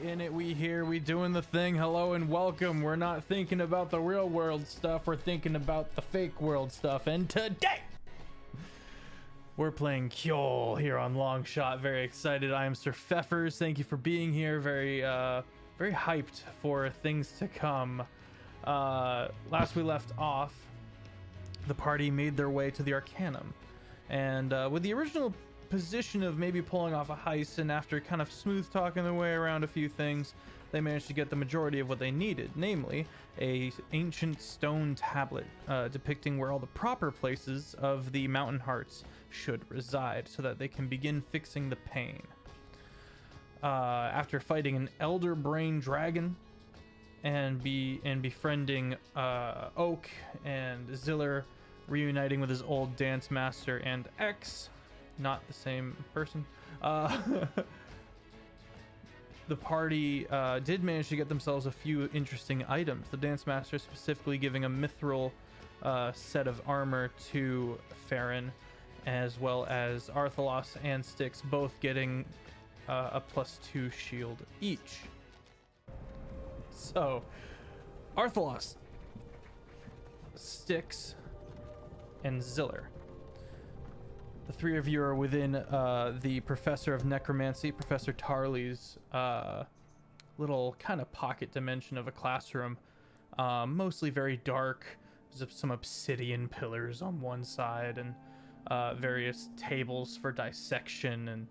in it, we here, we doing the thing. Hello and welcome. We're not thinking about the real world stuff, we're thinking about the fake world stuff. And today, we're playing Kjol here on Longshot. Very excited. I am Sir Feffers. Thank you for being here. Very hyped for things to come. Last we left off, the party made their way to the Arcanum. And with the original position of maybe pulling off a heist, and after kind of smooth talking their way around a few things, they managed to get the majority of what they needed, namely a ancient stone tablet depicting where all the proper places of the mountain hearts should reside, so that they can begin fixing the pain. After fighting an elder brain dragon and befriending Oak and Ziller, reuniting with his old dance master and ex, not the same person, the party did manage to get themselves a few interesting items. The dance master specifically giving a mithril set of armor to Farron, as well as Arthalos and Styx both getting a +2 shield each. So Arthalos, Styx, and Ziller, the three of you are within the Professor of Necromancy, Professor Tarley's little kind of pocket dimension of a classroom. Mostly very dark. There's some obsidian pillars on one side and various tables for dissection and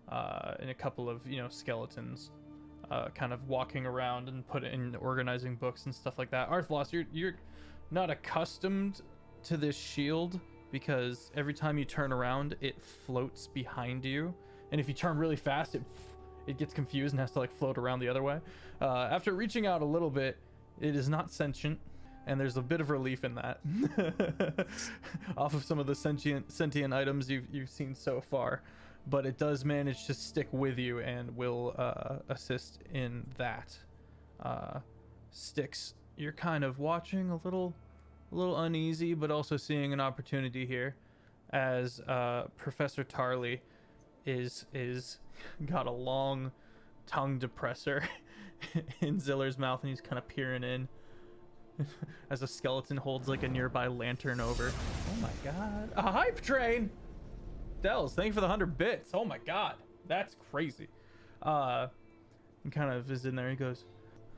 a couple of skeletons kind of walking around and organizing books and stuff like that. Arthalos, you're not accustomed to this shield, because every time you turn around it floats behind you, and if you turn really fast it gets confused and has to like float around the other way. After reaching out a little bit, it is not sentient, and there's a bit of relief in that off of some of the sentient items you've seen so far, but it does manage to stick with you and will assist in that. Styx, you're kind of watching a little uneasy, but also seeing an opportunity here, as Professor Tarley is got a long tongue depressor in Ziller's mouth, and he's kind of peering in as a skeleton holds like a nearby lantern over. Oh my god, a hype train! Dells, thank you for the 100 bits. Oh my god, that's crazy. He kind of is in there. He goes,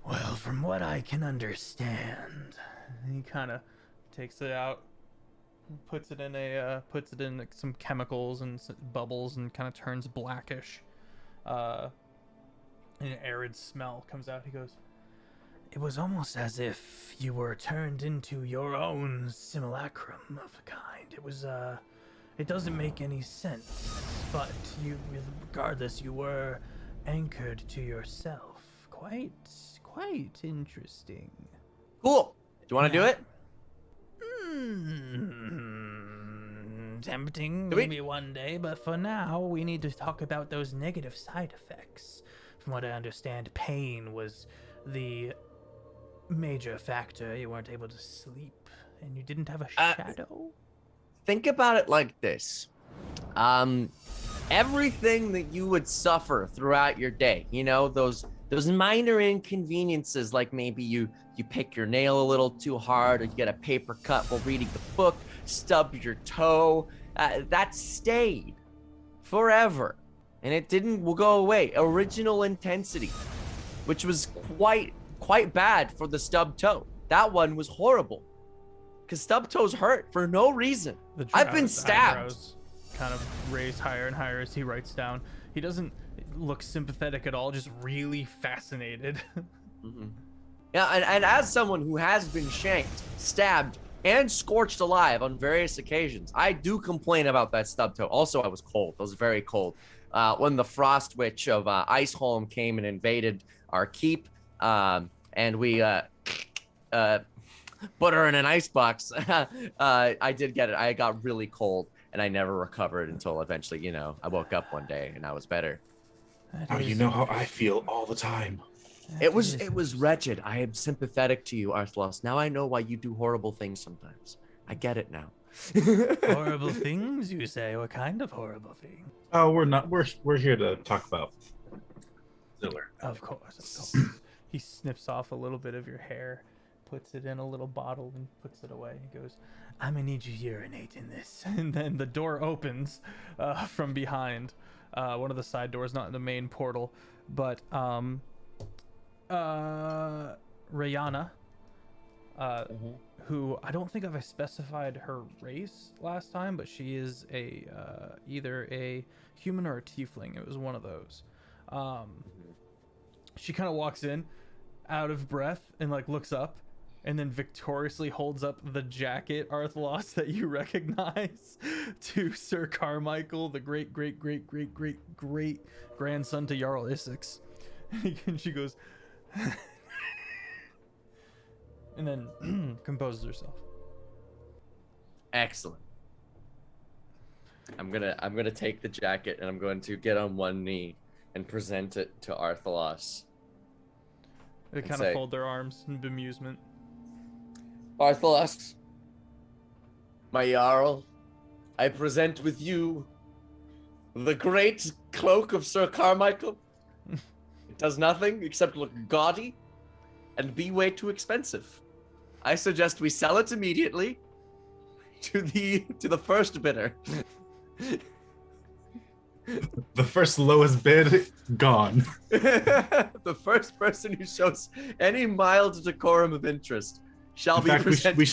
well, from what I can understand, and he kind of takes it out, puts it in like some chemicals and bubbles, and kind of turns blackish. An arid smell comes out. He goes, it was almost as if you were turned into your own simulacrum of a kind. It was it doesn't make any sense, but regardless, you were anchored to yourself. Quite interesting. Cool. Do you want to do it? Tempting, maybe one day, but for now we need to talk about those negative side effects. From what I understand, pain was the major factor. You weren't able to sleep, and you didn't have a shadow. Think about it like this. Everything that you would suffer throughout your day, those minor inconveniences, like maybe you pick your nail a little too hard, or you get a paper cut while reading the book, stub your toe, that stayed forever, and it will go away. Original intensity, which was quite bad for the stub toe. That one was horrible, because stub toes hurt for no reason. I've been stabbed. Kind of raise higher and higher as he writes down. He doesn't look sympathetic at all, just really fascinated. Mm-hmm. Yeah, and as someone who has been shanked, stabbed, and scorched alive on various occasions, I do complain about that stub toe. Also, I was cold. I was very cold. When the Frost Witch of Iceholm came and invaded our keep, and we put her in an icebox, I did get it. I got really cold, and I never recovered until eventually, I woke up one day and I was better. Oh, you know how I feel all the time. It was wretched. I am sympathetic to you, Arthalos. Now I know why you do horrible things sometimes. I get it now. Horrible things, you say? What kind of horrible thing? Oh, we're not. We're here to talk about Ziller. Of Of course. He snips off a little bit of your hair, puts it in a little bottle, and puts it away. He goes, I'm gonna need you to urinate in this. And then the door opens from behind. One of the side doors, not in the main portal, but Rihanna, who I don't think I've specified her race last time, but she is either a human or a tiefling. It was one of those. She kind of walks in, out of breath, and like looks up, and then victoriously holds up the jacket, Arthlos, that you recognize to Sir Carmichael, the great grandson to Jarl Isix. And she goes, and then composes herself. Excellent. I'm gonna take the jacket and I'm going to get on one knee and present it to Arthalos. They kind of fold their arms in bemusement. Arthalos, my Jarl, I present with you the great cloak of Sir Carmichael. It does nothing except look gaudy and be way too expensive. I suggest we sell it immediately to the first bidder. The first lowest bid, gone. The first person who shows any mild decorum of interest shall be presented. We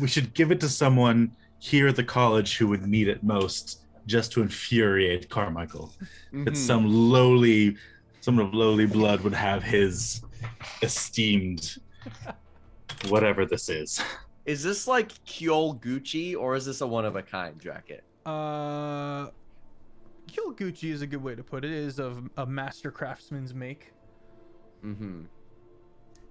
should give it to someone here at the college who would need it most, just to infuriate Carmichael. That someone of lowly blood would have his esteemed whatever this is. Is this like Kjol Gucci, or is this a one-of-a-kind jacket? Kjol Gucci is a good way to put it. It is of a master craftsman's make.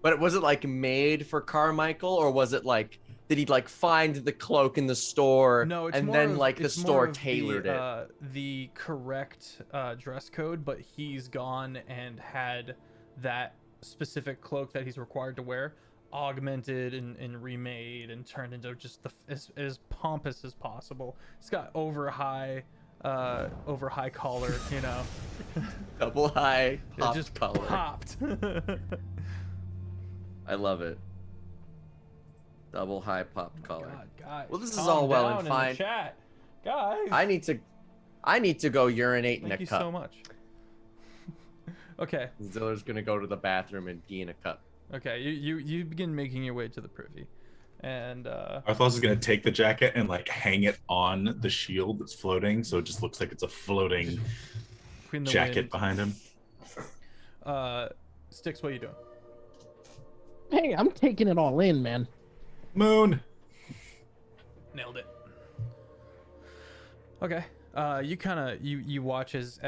But was it like made for Carmichael, or was it like, did he like find the cloak in the store and then like the store tailored it? The correct dress code, but he's gone and had that specific cloak that he's required to wear augmented and remade and turned into just as pompous as possible. It's got over high collar, you know. Double high it just collar. Popped. I love it. Double high popped collar. God, guys, well, this is all well and fine. Chat. Guys, I need to go urinate in a cup. Thank you so much. Okay. Ziller's gonna go to the bathroom and pee in a cup. Okay, you begin making your way to the privy, and Arthlos is gonna take the jacket and like hang it on the shield that's floating, so it just looks like it's a floating jacket behind him. Sticks, what are you doing? Hey, I'm taking it all in, man. Moon. Nailed it. Okay. You kind of you watch as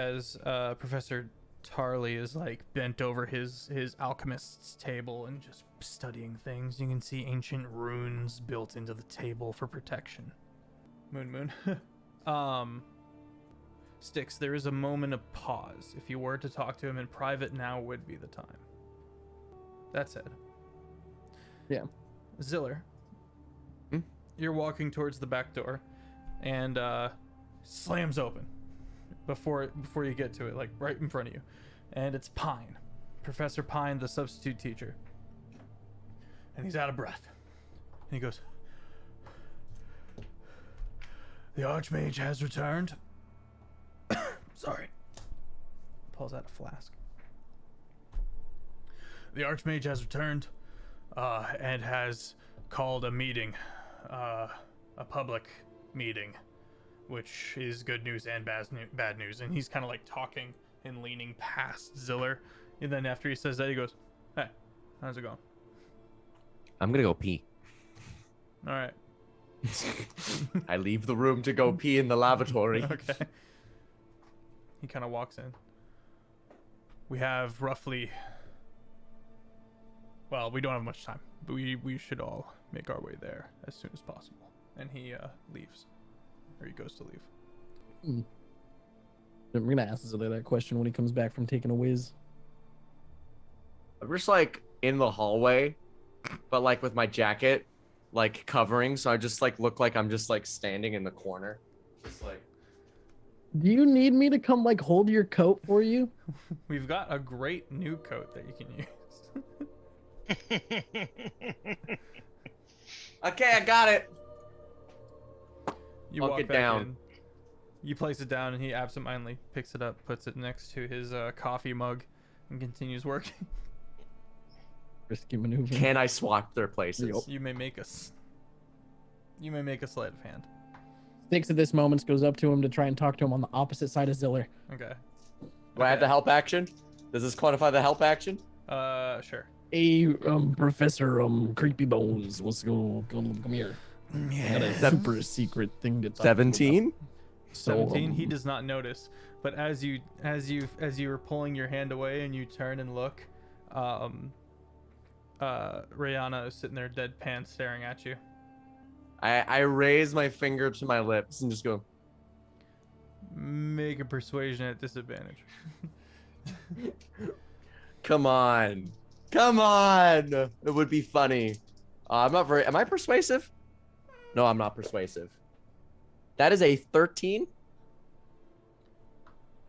Professor Tarley is like bent over his alchemist's table and just studying things. You can see ancient runes built into the table for protection. Moon. Sticks, there is a moment of pause. If you were to talk to him in private, now would be the time. That said. Yeah. Ziller. You're walking towards the back door and slams open before you get to it, like right in front of you. And it's Pine. Professor Pine, the substitute teacher. And he's out of breath. And he goes, "The Archmage has returned." Sorry. Pulls out a flask. "The Archmage has returned and has called a meeting, a public meeting, which is good news and bad news." And he's kind of like talking and leaning past Ziller. And then after he says that, he goes, "Hey, how's it going?" I'm gonna go pee. All right. I leave the room to go pee in the lavatory. Okay. He kind of walks in. We have roughly... Well, we don't have much time, but we should all make our way there as soon as possible. And he leaves. Or he goes to leave. We're gonna ask Ziller that question when he comes back from taking a whiz. I'm just like in the hallway, but like with my jacket like covering, so I just like look like I'm just like standing in the corner. Just like Do you need me to come like hold your coat for you? We've got a great new coat that you can use. Okay, I got it. You Walk walk it back down. in. You place it down, and he absentmindedly picks it up, puts it next to his coffee mug, and continues working. Risky maneuver. Can I swap their places? Yup. You may make a sleight of hand. Sticks at this moment goes up to him to try and talk to him on the opposite side of Ziller. Okay. Do I have the help action? Does this quantify the help action? Sure. Hey, Professor, Creepy Bones, come here. I got a super secret thing to talk to you 17? about. So, 17. He does not notice, but as you are pulling your hand away and you turn and look, Rihanna is sitting there deadpan staring at you. I raise my finger to my lips and just go, Make a persuasion at disadvantage. come on. Come on. It would be funny. I'm not very, am I persuasive? No, I'm not persuasive. That is a 13.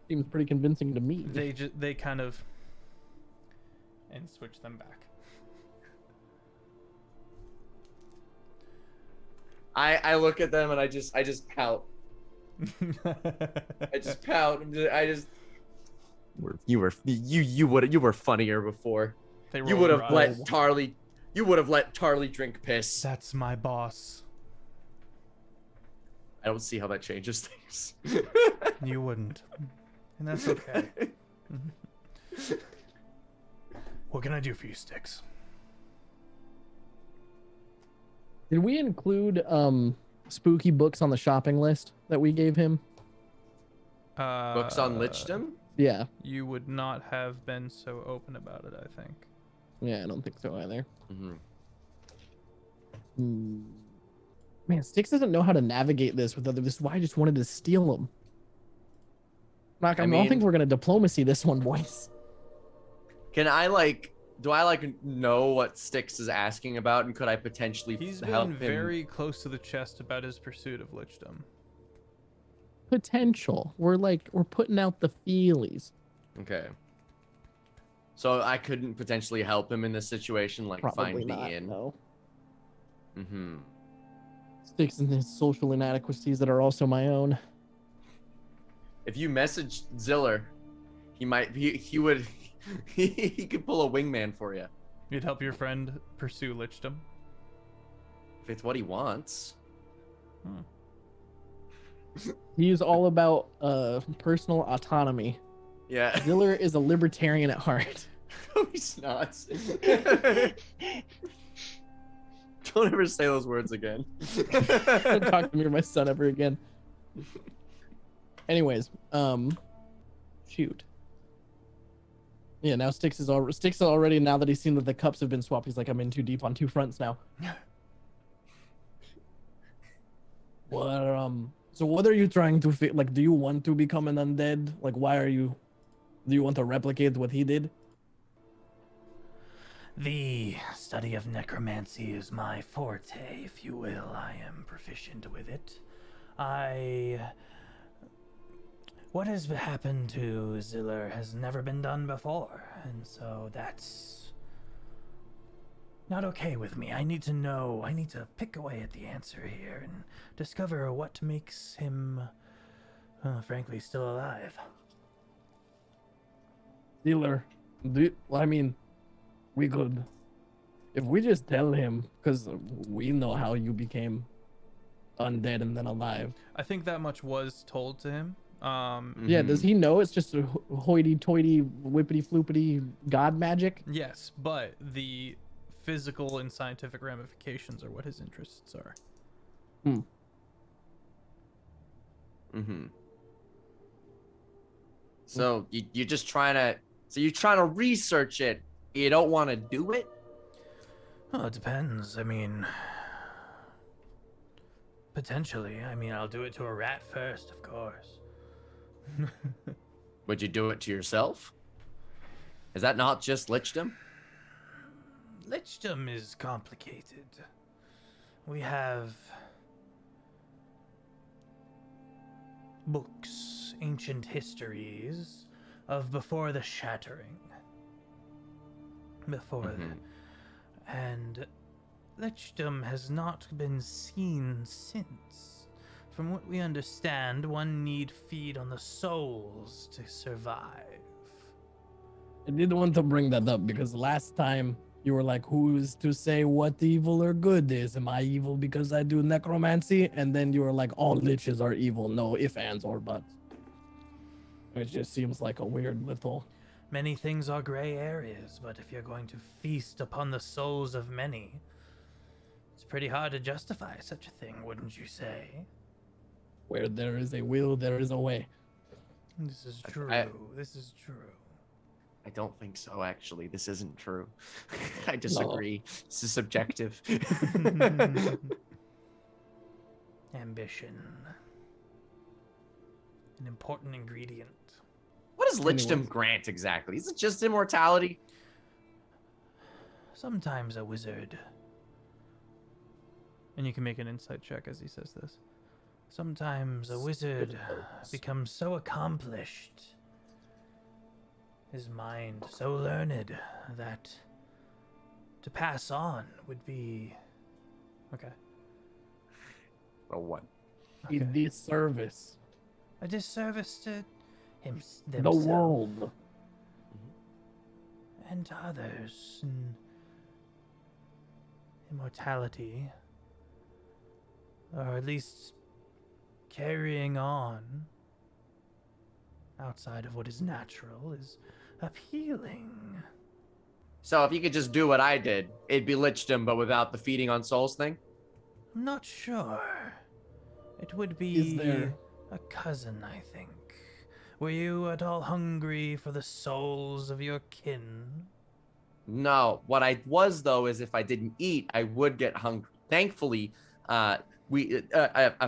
seems pretty convincing to me. They kind of and switch them back. I look at them and I just pout. I just pout. You were funnier before. You would have let Tarly drink piss. That's my boss. I don't see how that changes things. You wouldn't, and that's okay. What can I do for you, Sticks? Did we include spooky books on the shopping list that we gave him? Books on Lichdom? Yeah. You would not have been so open about it, I think. Yeah, I don't think so either. Mm-hmm. Man, Styx doesn't know how to navigate this with other. This is why I just wanted to steal him. I don't think we're gonna diplomacy this one, boys. Can I do I know what Styx is asking about, and could I potentially He's help been him? very close to the chest about his pursuit of Lichdom. Potential. We're putting out the feelies. Okay. So I couldn't potentially help him in this situation, Probably find not. the inn. No. Mm-hmm. Styx and his social inadequacies that are also my own. If you message Ziller, he could pull a wingman for you. You'd help your friend pursue Lichdom. If it's what he wants. He's all about personal autonomy. Yeah. Ziller is a libertarian at heart. No, he's not. Don't ever say those words again. Don't talk to me or my son ever again. Anyways, shoot. Yeah, now Styx is already, now that he's seen that the cups have been swapped, he's like, I'm in too deep on two fronts now. What, so what are you trying to do you want to become an undead? Do you want to replicate what he did? The study of necromancy is my forte, if you will. I am proficient with it. What has happened to Ziller has never been done before, and so that's not okay with me. I need to pick away at the answer here and discover what makes him, frankly, still alive. Ziller, we could, if we just tell him, because we know how you became undead and then alive. I think that much was told to him. Yeah, does he know it's just a hoity-toity, whippity-floopity god magic? Yes, but the physical and scientific ramifications are what his interests are. So you're just trying to research it. You don't want to do it? Well, it depends. Potentially. I'll do it to a rat first, of course. Would you do it to yourself? Is that not just Lichdom? Lichdom is complicated. We have books ancient histories of before the shattering. And Lichdom has not been seen since. From what we understand, one need feed on the souls to survive. I didn't want to bring that up because last time you were like, who's to say what evil or good is? Am I evil because I do necromancy? And then you were like, all liches are evil. No ifs, ands, or buts. It just seems like a weird little... Many things are gray areas, but if you're going to feast upon the souls of many, it's pretty hard to justify such a thing, wouldn't you say? Where there is a will, there is a way. This is true. This is true. I don't think so, actually. This isn't true. I disagree. No. This is subjective. Ambition. An important ingredient. What does Lichdom grant exactly? Is it just immortality? Sometimes a wizard. And you can make an insight check as he says this. Sometimes a wizard becomes so accomplished, his mind so learned, that to pass on would be... Okay. A what? A disservice. A disservice to themselves. The world. And to others. And immortality. Or at least carrying on outside of what is natural is appealing. So if you could just do what I did, it'd be Lichdom, but without the feeding on souls thing? I'm not sure. It would be a cousin, I think. Were you at all hungry for the souls of your kin? No. What I was, though, is if I didn't eat, I would get hungry. Thankfully, a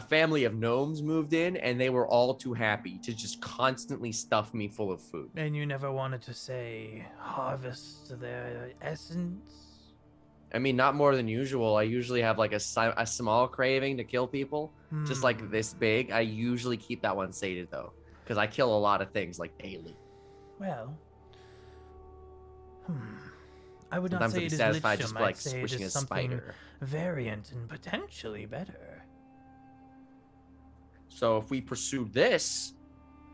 family of gnomes moved in, and they were all too happy to just constantly stuff me full of food. And you never wanted to, say, harvest their essence? I mean, not more than usual. I usually have like a small craving to kill people, just like this big. I usually keep that one sated, though, because I kill a lot of things like daily. Well, I would Sometimes not say I'd it be is satisfied Lichdom. just I'd like say it squishing is a something spider. variant and potentially better. So if we pursue this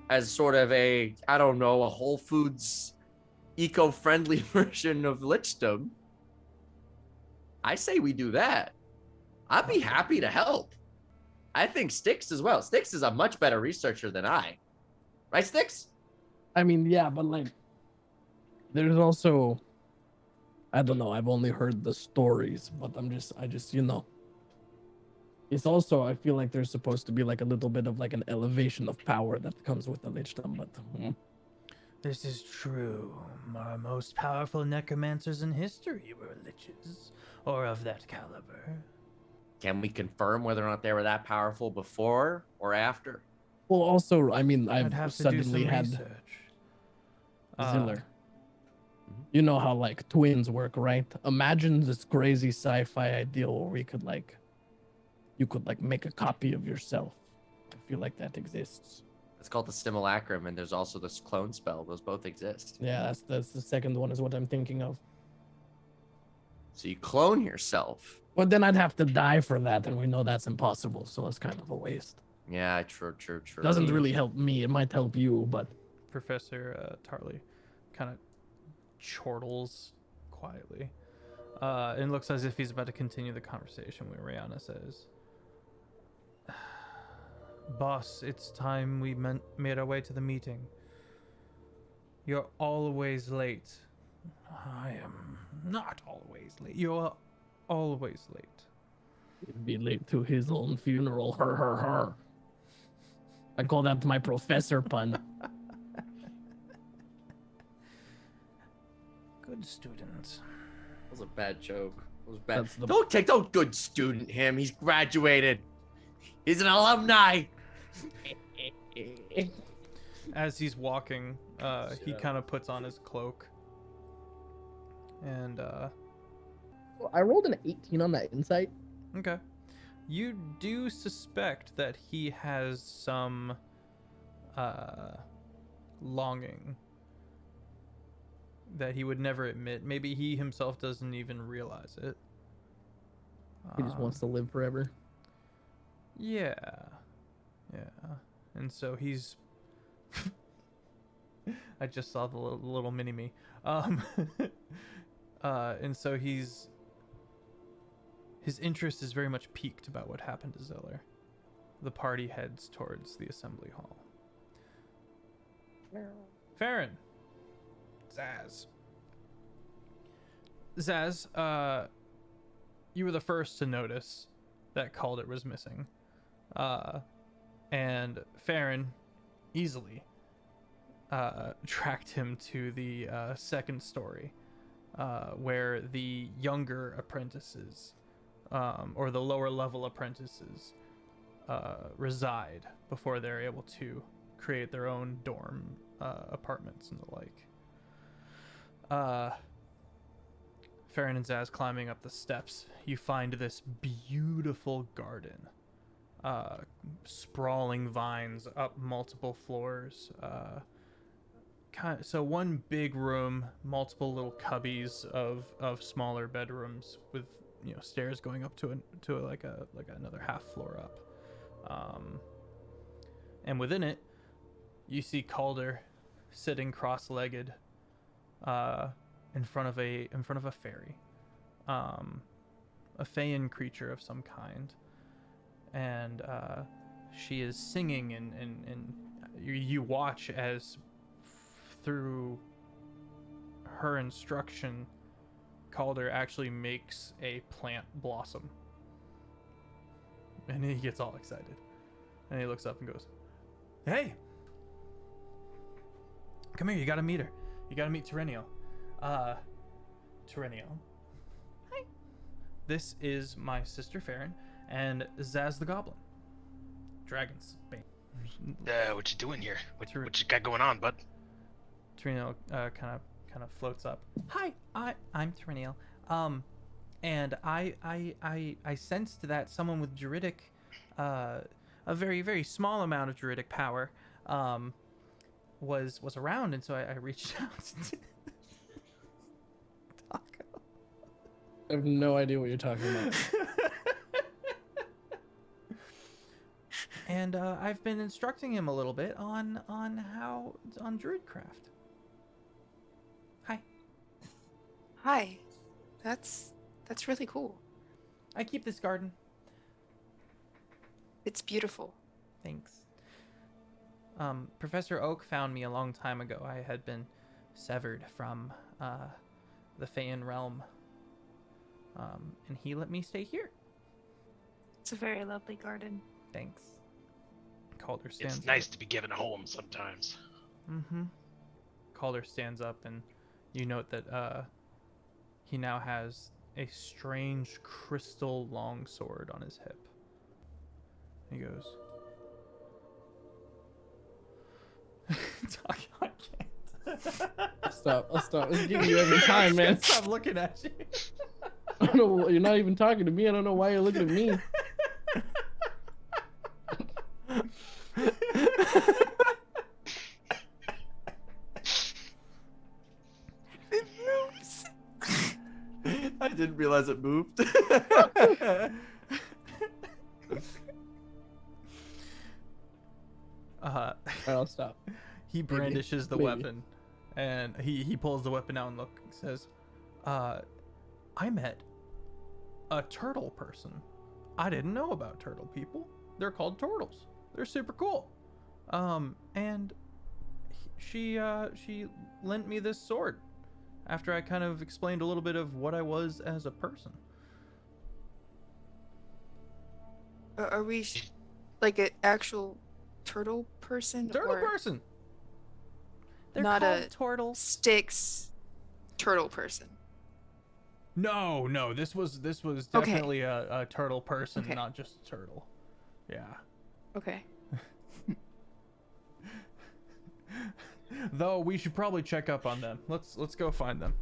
as sort of a, I don't know, a Whole Foods eco-friendly version of Lichdom, I say we do that. I'd be happy to help. I think Styx as well. Styx is a much better researcher than I. Right, Styx? I mean, yeah, but like, there's also, I don't know, I've only heard the stories, but I just, you know. It's also, I feel like there's supposed to be like a little bit of like an elevation of power that comes with the Lichdom, but... This is true. Our most powerful necromancers in history were liches, or of that caliber. Can we confirm whether or not they were that powerful before or after? Well, also, I mean, I'd I've have to suddenly do some had research. Ziller. You know how like twins work, right? Imagine this crazy sci-fi ideal where we could like, you could like make a copy of yourself. I feel like that exists. It's called the Simulacrum, and there's also this clone spell. Those both exist. Yeah, that's the second one is what I'm thinking of. So you clone yourself. But then I'd have to die for that, and we know that's impossible, so it's kind of a waste. Yeah, true. Doesn't really help me. It might help you, but... Professor Tarley kind of chortles quietly. It looks as if he's about to continue the conversation when Rihanna says, "Boss, it's time we made our way to the meeting. You're always late." "I am not always late." "You're always late." He'd be late to his own funeral. Her. I call that my professor pun. Good student. That was a bad joke. It was bad. That's Don't good student him. He's graduated. He's an alumni. As he's walking, he kind of puts on his cloak. And, I rolled an 18 on that insight. okay. You do suspect that he has some longing that he would never admit. Maybe he himself doesn't even realize it. He just wants to live forever. Yeah. And so he's I just saw the little mini me. And so his interest is very much piqued about what happened to Ziller. The party heads towards the assembly hall. Farron. Zaz, you were the first to notice that Calder was missing. And Farron easily tracked him to the second story, where the younger apprentices, or the lower level apprentices, reside before they're able to create their own dorm apartments and the like. Farron and Zaz climbing up the steps, you find this beautiful garden. Sprawling vines up multiple floors. So one big room, multiple little cubbies of smaller bedrooms with stairs going up to like another half floor up. And within it, you see Calder sitting cross-legged in front of a fairy, a Feyan creature of some kind, and she is singing, and you watch as through her instruction, Calder actually makes a plant blossom, and he gets all excited, and he looks up and goes, "Hey, come here, you gotta meet her. You gotta meet Terrenial. Terrenial. Hi. This is my sister Farron and Zaz the Goblin. Dragon's bane." What you doing here? What you got going on, bud? Terrenial kind of floats up. "Hi, I'm Terrenial. And I sensed that someone with druidic, a very, very small amount of druidic power, was around, and so I reached out to Taco." I have no idea what you're talking about. And I've been instructing him a little bit on druidcraft. Hi. That's really cool. I keep this garden. It's beautiful. Thanks. Professor Oak found me a long time ago. I had been severed from the Feyan realm, and he let me stay here. It's a very lovely garden. Thanks. Calder stands It's nice to be given a home sometimes. Mm-hmm. Calder stands up, and you note that he now has a strange crystal longsword on his hip. He goes, I can't. I'll stop. It's giving you every time, man. Stop looking at you. I don't know. You're not even talking to me. I don't know why you're looking at me. It moves. I didn't realize it moved. I'll stop. He brandishes the Maybe. weapon, and he pulls the weapon out and says, "I met a turtle person. I didn't know about turtle people. They're called turtles. They're super cool. And she lent me this sword after I kind of explained a little bit of what I was as a person." Are we like an actual turtle person? Turtle or person. They're not called a turtles. Styx turtle person? No, this was Okay. definitely a turtle person, Okay. not just a turtle. Yeah. Okay. Though we should probably check up on them. Let's go find them.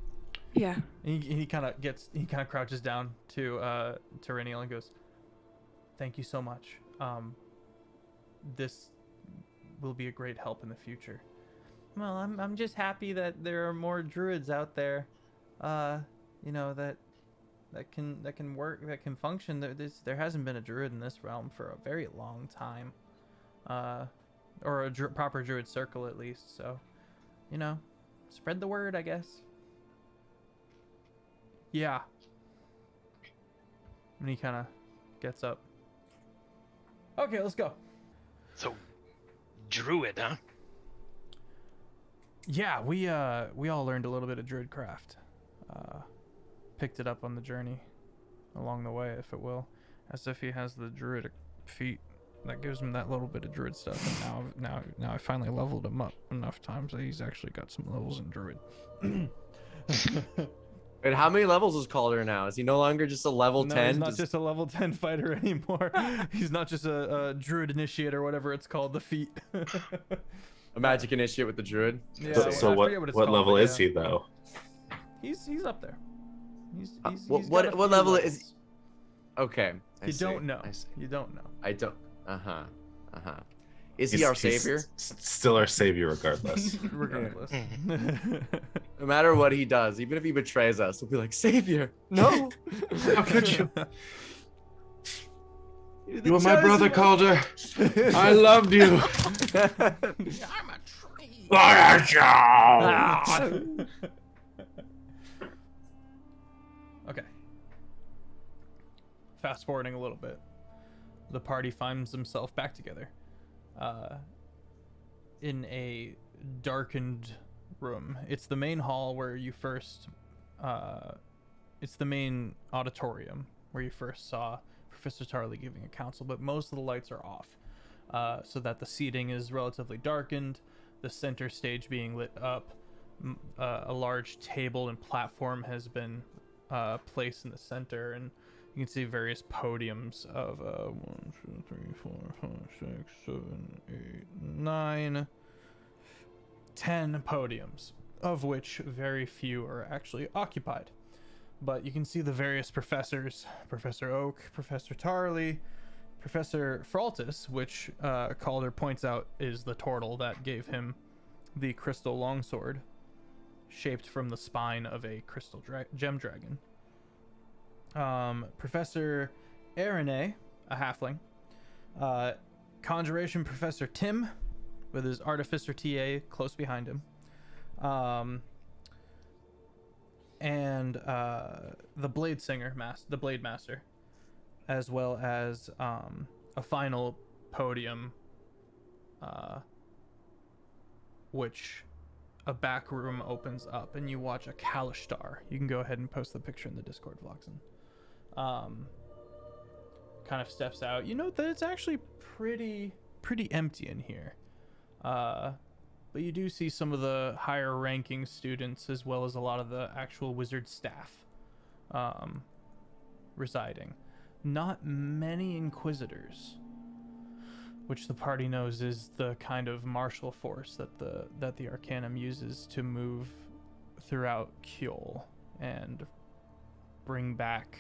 Yeah. And he kind of crouches down to Terrenial and goes, "Thank you so much. This will be a great help in the future. Well, I'm just happy that there are more druids out there, you know, that can work, that can function. There hasn't been a druid in this realm for a very long time, or a proper druid circle at least. So, you know, spread the word, I guess. Yeah. And he kind of gets up. Okay, let's go. So, druid, huh? Yeah, we all learned a little bit of druid craft. Picked it up on the journey along the way, if it will. As if he has the druidic feat that gives him that little bit of druid stuff. And now I finally leveled him up enough times that he's actually got some levels in druid. Wait, how many levels is Calder now? Is he no longer just a level 10? He's not just a level 10 fighter anymore. He's not just a druid initiate or whatever it's called, the feat. A magic initiate with the druid? Yeah, So what level is he though? He's up there. He's what got a few level levels. is? Okay. You don't know. You don't know. I don't. Is he our savior? Still our savior, regardless. Regardless. No matter what he does, even if he betrays us, we'll be like, savior. No. How could you? You were my brother, Calder. I loved you. I'm a tree. Okay. Fast forwarding a little bit, the party finds themselves back together, in a darkened room. It's the main hall where you first, it's the main auditorium where you first saw Professor Tarley giving a council, but most of the lights are off, so that the seating is relatively darkened, the center stage being lit up. A large table and platform has been placed in the center, and you can see various podiums of 1, 2, 3, 4, 5, 6, 7, 8, 9, 10 podiums, of which very few are actually occupied. But you can see the various professors: Professor Oak, Professor Tarley, Professor Fraltis, which Calder points out is the turtle that gave him the crystal longsword, shaped from the spine of a crystal gem dragon. Professor Arene, a halfling. Conjuration Professor Tim, with his Artificer TA close behind him. And the Blade Singer, the Blade Master, as well as a final podium, which a back room opens up and you watch a Kalishtar. You can go ahead and post the picture in the Discord, Vloxen. Kind of steps out. You note that it's actually pretty empty in here. But you do see some of the higher ranking students as well as a lot of the actual wizard staff residing. Not many inquisitors, which the party knows is the kind of martial force that the Arcanum uses to move throughout Kjol and bring back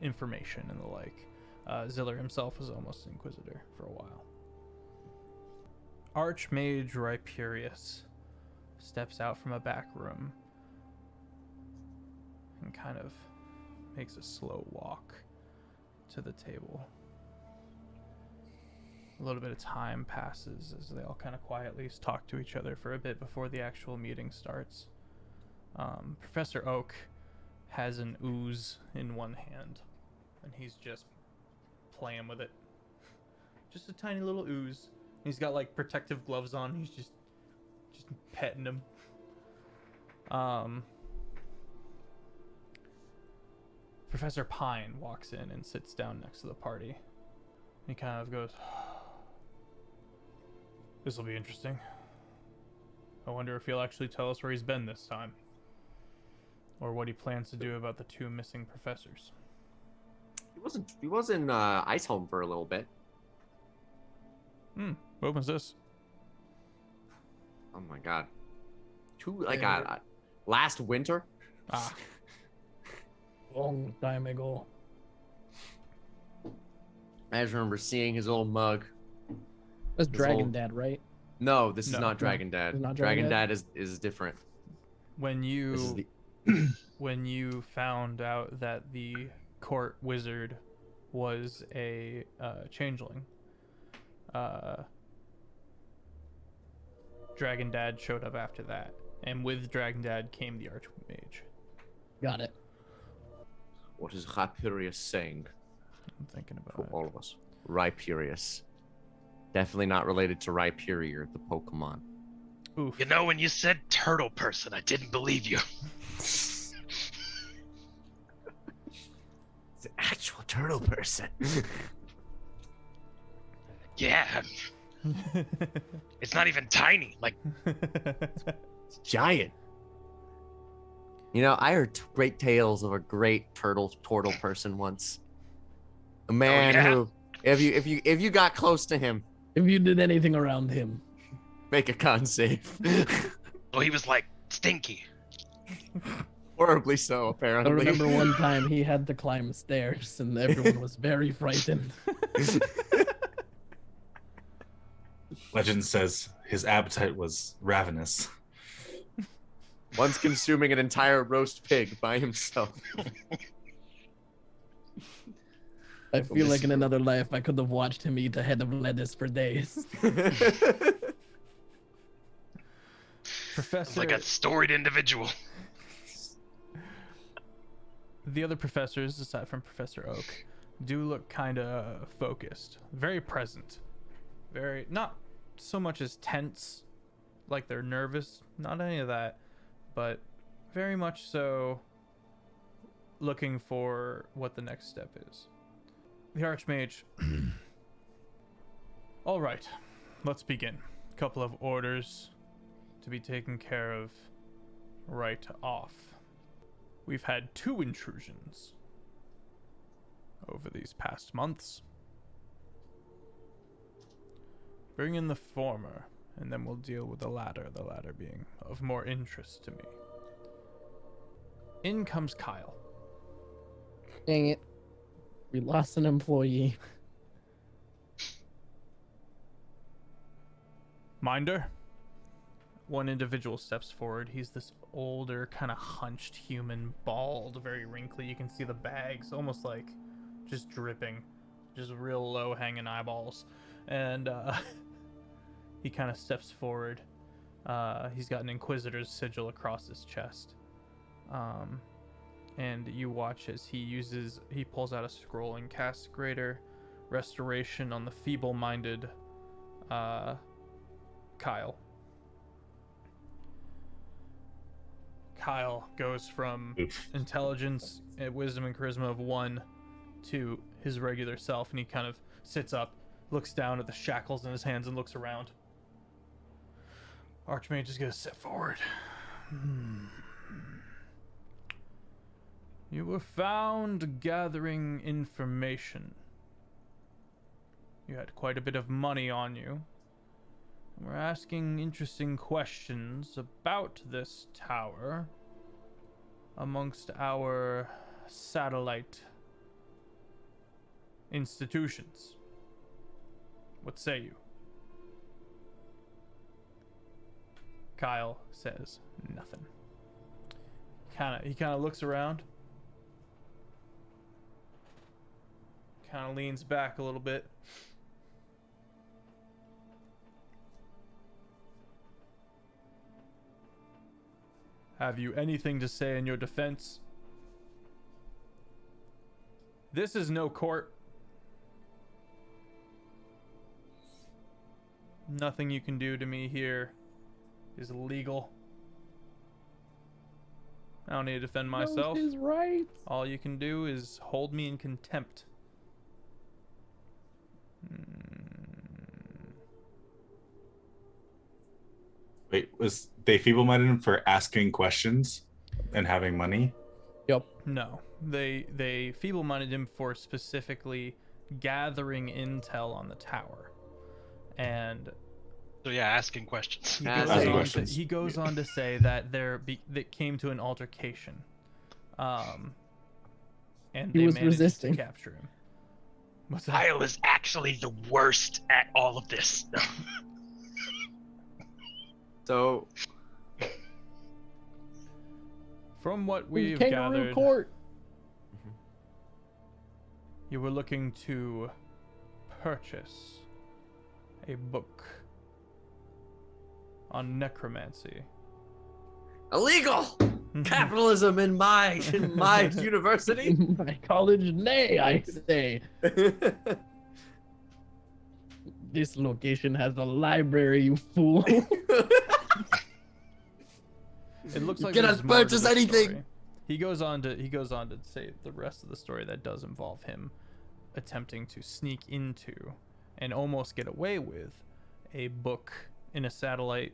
information and the like. Ziller himself was almost an inquisitor for a while. Archmage Rhyperius steps out from a back room and kind of makes a slow walk to the table. A little bit of time passes as they all kind of quietly talk to each other for a bit before the actual meeting starts. Professor Oak has an ooze in one hand, and he's just playing with it. Just a tiny little ooze. He's got like protective gloves on. He's just petting him. Professor Pine walks in and sits down next to the party. He kind of goes, "This will be interesting. I wonder if he'll actually tell us where he's been this time, or what he plans to do about the 2 missing professors." He was in Iceholm for a little bit. What was this? Oh my god. Last winter? Ah. Long time ago. I just remember seeing his old mug. That's This Dragon whole- Dad, right? No, this is No. not Dragon Dad. It's not Dragon Dragon Dad is different. When This is you the when you found out that the court wizard was a changeling, Dragon Dad showed up after that, and with Dragon Dad came the Archmage. Got it. what is Rhyperius saying I'm thinking to about it. all of us? Rhyperius. Definitely not related to Rhyperior, the Pokemon. Oof. You know, when you said turtle person, I didn't believe you. It's an actual turtle person. Yeah. It's not even tiny. Like, It's giant. You know, I heard great tales of a great turtle person once. A man yeah? who, if you got close to him, If you did anything around him, make a con save. well, he was like stinky. Horribly so, I apparently. remember one time he had to climb stairs, and everyone was very frightened. Legend says his appetite was ravenous. Once consuming an entire roast pig by himself. I feel like in another life I could have watched him eat a head of lettuce for days. Professor, It's like a storied individual. the other professors, aside from Professor Oak, do look kind of focused, very present, very not so much as tense, like they're nervous, not any of that, but very much so looking for what the next step is. The Archmage. All right, let's begin. Couple of orders to be taken care of right off. We've had 2 intrusions over these past months. Bring in the former, and then we'll deal with the latter being of more interest to me. In comes Kyle. Dang it. We lost an employee. Minder. One individual steps forward. He's this older, kind of hunched human, bald, very wrinkly. You can see the bags almost like just dripping, just real low hanging eyeballs. And he kind of steps forward. He's got an Inquisitor's sigil across his chest. And you watch as he pulls out a scroll and casts Greater Restoration on the feeble-minded Kyle. Kyle goes from intelligence, wisdom, and charisma of 1 to his regular self, and he kind of sits up, looks down at the shackles in his hands, and looks around. Archmage is going to step forward. You were found gathering information. You had quite a bit of money on you. We're asking interesting questions about this tower amongst our satellite institutions. What say you? Kyle says nothing. He kind of looks around. Kind of leans back a little bit. Have you anything to say in your defense? This is no court. Nothing you can do to me here is legal. I don't need to defend myself. Is right. All you can do is hold me in contempt. Wait, was they feeble-minded him for asking questions and having money? Yep. No, they feeble-minded him for specifically gathering intel on the tower, and So yeah, asking questions. he goes on to say that that came to an altercation, and He they was managed resisting. to capture him. What's that? Kyle is actually the worst at all of this. So From what we've Kangaroo gathered, court. you were looking to purchase a book on necromancy. illegal capitalism in my university. My college, nay, I say. This location has a library, you fool. It looks like cannot there's more to purchase the anything. story. He goes on to say the rest of the story that does involve him attempting to sneak into and almost get away with a book in a satellite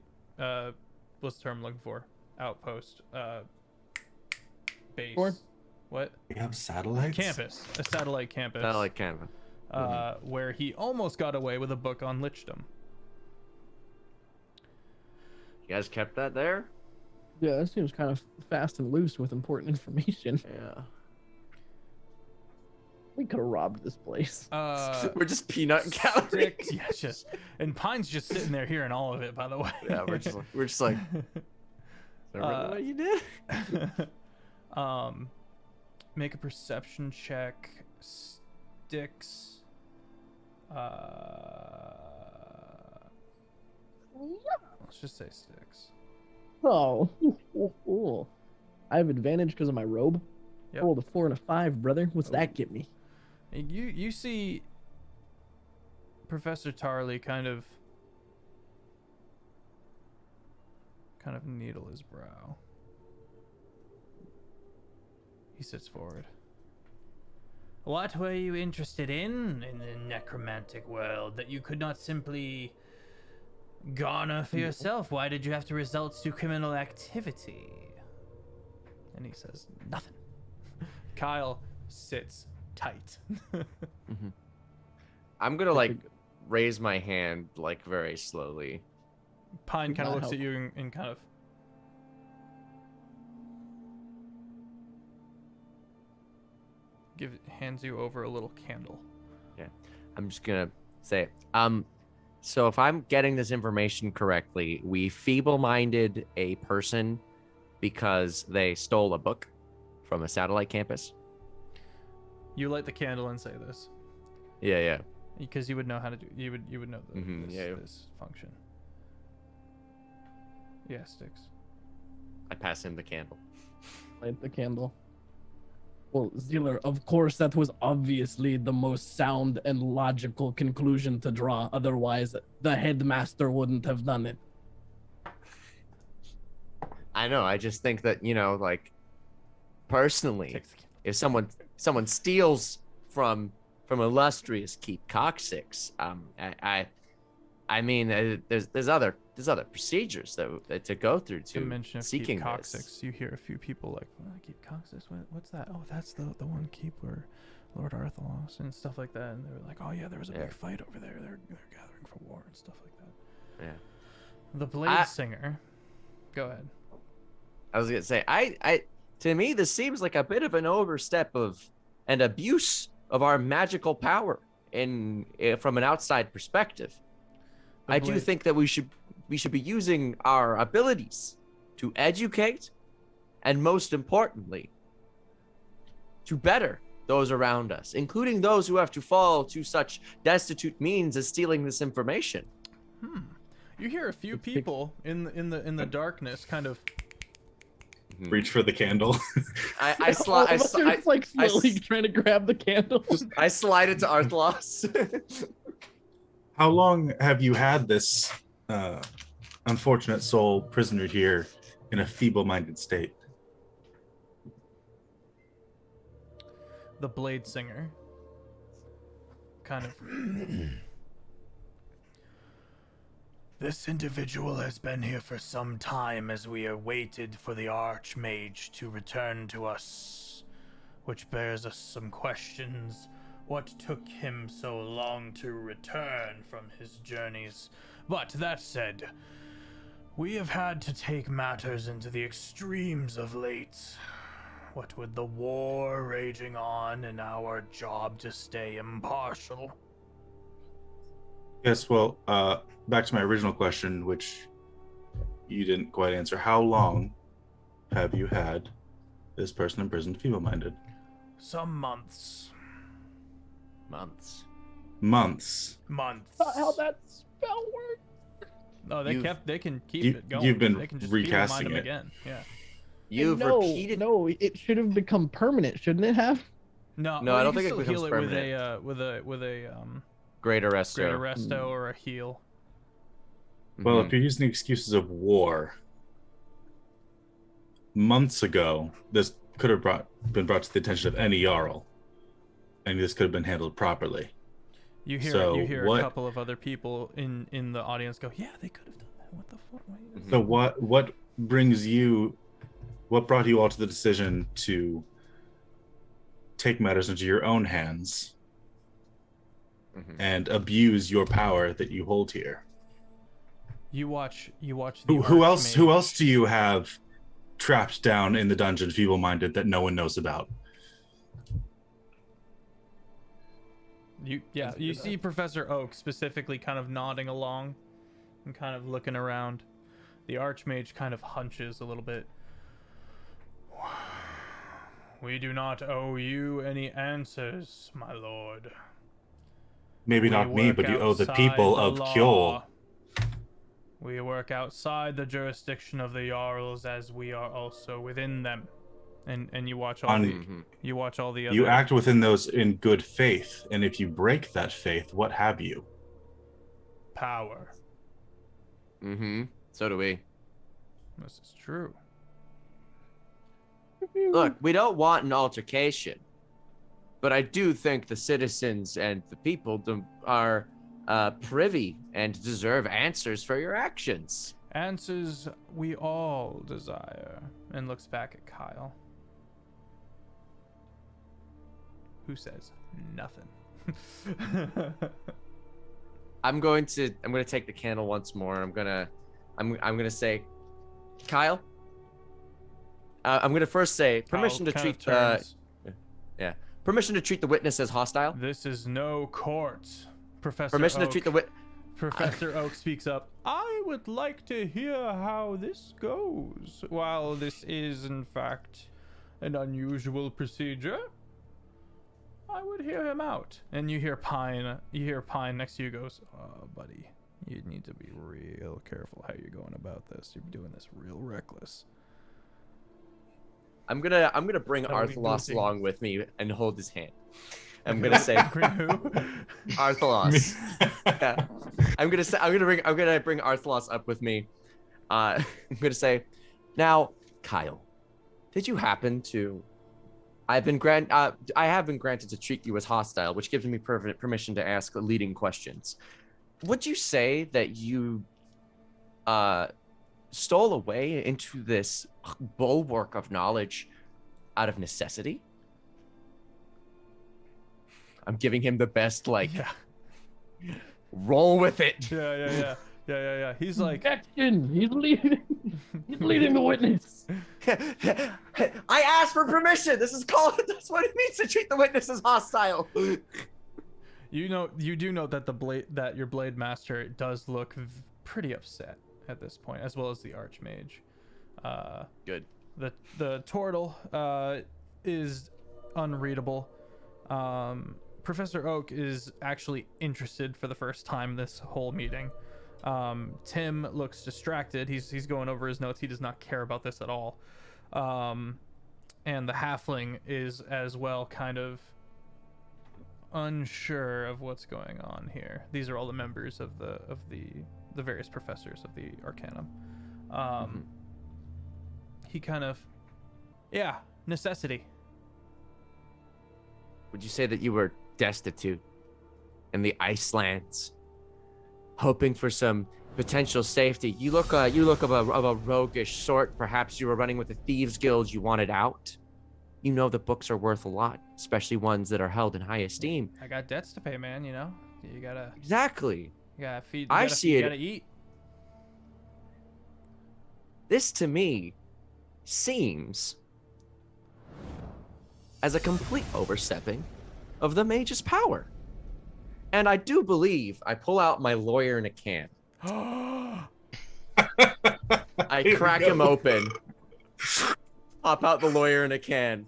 what's the term I'm looking for? Outpost base. Or? What? We have satellites. Campus. A satellite campus. Satellite campus. Where he almost got away with a book on lichdom. You guys kept that there? Yeah, that seems kind of fast and loose with important information. Yeah. We could have robbed this place. We're just peanut gallery. Sticks, yeah, just and Pine's just sitting there hearing all of it. By the way. Yeah, we're just like. Is that really what you did? Make a perception check. Sticks. Let's just say Sticks. Oh. I have advantage because of my robe. Yep. I rolled a 4 and a 5, brother. What's that get me? You see Professor Tarley kind of needle his brow. He sits forward. What were you interested in the necromantic world that you could not simply garner for yourself? Why did you have to resort to criminal activity? And he says nothing. Kyle sits tight. I'm gonna like raise my hand like very slowly. Pine kind of Not looks at you and kind of hands you over a little candle. Yeah, I'm just gonna say, so if I'm getting this information correctly, we feeble-minded a person because they stole a book from a satellite campus. You light the candle and say this Yeah. because you would know how to do. You would know this function. Yeah, Sticks. I pass him the candle. Light the candle. Well, Zealer, of course, that was obviously the most sound and logical conclusion to draw. Otherwise, the headmaster wouldn't have done it. I know. I just think that, like, personally, if someone steals from illustrious Keep Coccyx, I mean, there's other procedures that to go through to mention of seeking Keep this. Coccyx, you hear a few people like, Keep Coccyx? What's that? Oh, that's the one keep where Lord Outlaw and stuff like that. And they were like, oh yeah, there was a big fight over there. They're gathering for war and stuff like that. Yeah. The Blade Singer. Go ahead. I was gonna say, I to me, this seems like a bit of an overstep of an abuse of our magical power from an outside perspective. I do think that we should be using our abilities to educate, and most importantly, to better those around us, including those who have to fall to such destitute means as stealing this information. You hear a few people in the darkness kind of Reach for the candle. I slide. It's like slowly trying to grab the candle. I slide it to Arthlos. How long have you had this unfortunate soul prisoner here in a feeble-minded state? the Blade Singer kind of This individual has been here for some time as we awaited for the Archmage to return to us, which bears us some questions. What took him so long to return from his journeys? But that said, we have had to take matters into the extremes of late. What with the war raging on and our job to stay impartial? Yes, well, back to my original question, which you didn't quite answer. How long have you had this person imprisoned feeble-minded? Some months. Months. Months. Months. How that spell works? Oh, they can keep you- it going. you've been they can just recasting feeble-mind it. them again. Yeah. You've no, repeated. No, it should have become permanent, shouldn't it have? No, No, well, I you don't can think it still becomes heal it permanent. with a Great arresto. great arresto or a heal. Well, Mhm. if you're using excuses of war, months ago, this could have been brought to the attention of any Jarl, and this could have been handled properly. You hear So a what- couple of other people in the audience go, "Yeah, they could have done that. What the fuck?" Wait, So what brings you? What brought you all to the decision to take matters into your own hands Mhm. and abuse your power that you hold here? You watch the Who else? Who Archmage. else do you have trapped down in the dungeon, feeble-minded, that no one knows about? You see Professor Oak specifically kind of nodding along and kind of looking around. The Archmage kind of hunches a little bit. We do not owe you any answers, my lord. Maybe We not me, work but you owe the outside people the of law. Kjol. We work outside the jurisdiction of the Jarls as we are also within them. And you watch all Mhm. you watch all the other You act within those in good faith, and if you break that faith, what have you? power. Mhm. So do we. This is true. Look, we don't want an altercation, but I do think the citizens and the people are privy and deserve answers for your actions. Answers we all desire. And looks back at Kyle. Who says nothing. I'm going to take the candle once more. I'm gonna say, Kyle. I'm gonna first say permission Kyle to kind of treat turns. permission to treat the witness as hostile. This is no court. Professor Permission Oak. to treat the wit. Professor Oak speaks up. I would like to hear how this goes. While this is, in fact, an unusual procedure, I would hear him out. And you hear Pine next to you goes, "Oh, buddy, you need to be real careful how you're going about this. You're doing this real reckless." I'm gonna bring That'll be Arthalos goofy. along with me and hold his hand. I'm gonna say Bring who? Arthalos. Yeah. I'm gonna bring Arthalos up with me. I'm gonna say, now, Kyle, did you happen to? I have been granted to treat you as hostile, which gives me permission to ask leading questions. Would you say that you stole away into this bulwark of knowledge out of necessity? I'm giving him the best, Yeah. roll with it. Yeah. He's like, Objection! He's leading. He's leading the witness. I asked for permission. This is called. That's what it means to treat the witness as hostile. you do know that your blade master does look pretty upset at this point, as well as the Archmage. Good. The turtle is unreadable. Professor Oak is actually interested for the first time this whole meeting. Tim looks distracted. He's going over his notes. He does not care about this at all. And the halfling is as well kind of unsure of what's going on here. These are all the members of the various professors of the Arcanum. He kind of, necessity. Would you say that you were destitute in the Icelands, hoping for some potential safety? You look of a roguish sort. Perhaps you were running with the thieves guild. You wanted out. You know the books are worth a lot, especially ones that are held in high esteem. I got debts to pay, man. You know, you gotta Exactly. feed. I You see it. gotta eat. This to me seems as a complete overstepping of the mage's power. And I do believe I pull out my lawyer in a can. I crack him open. Pop out the lawyer in a can.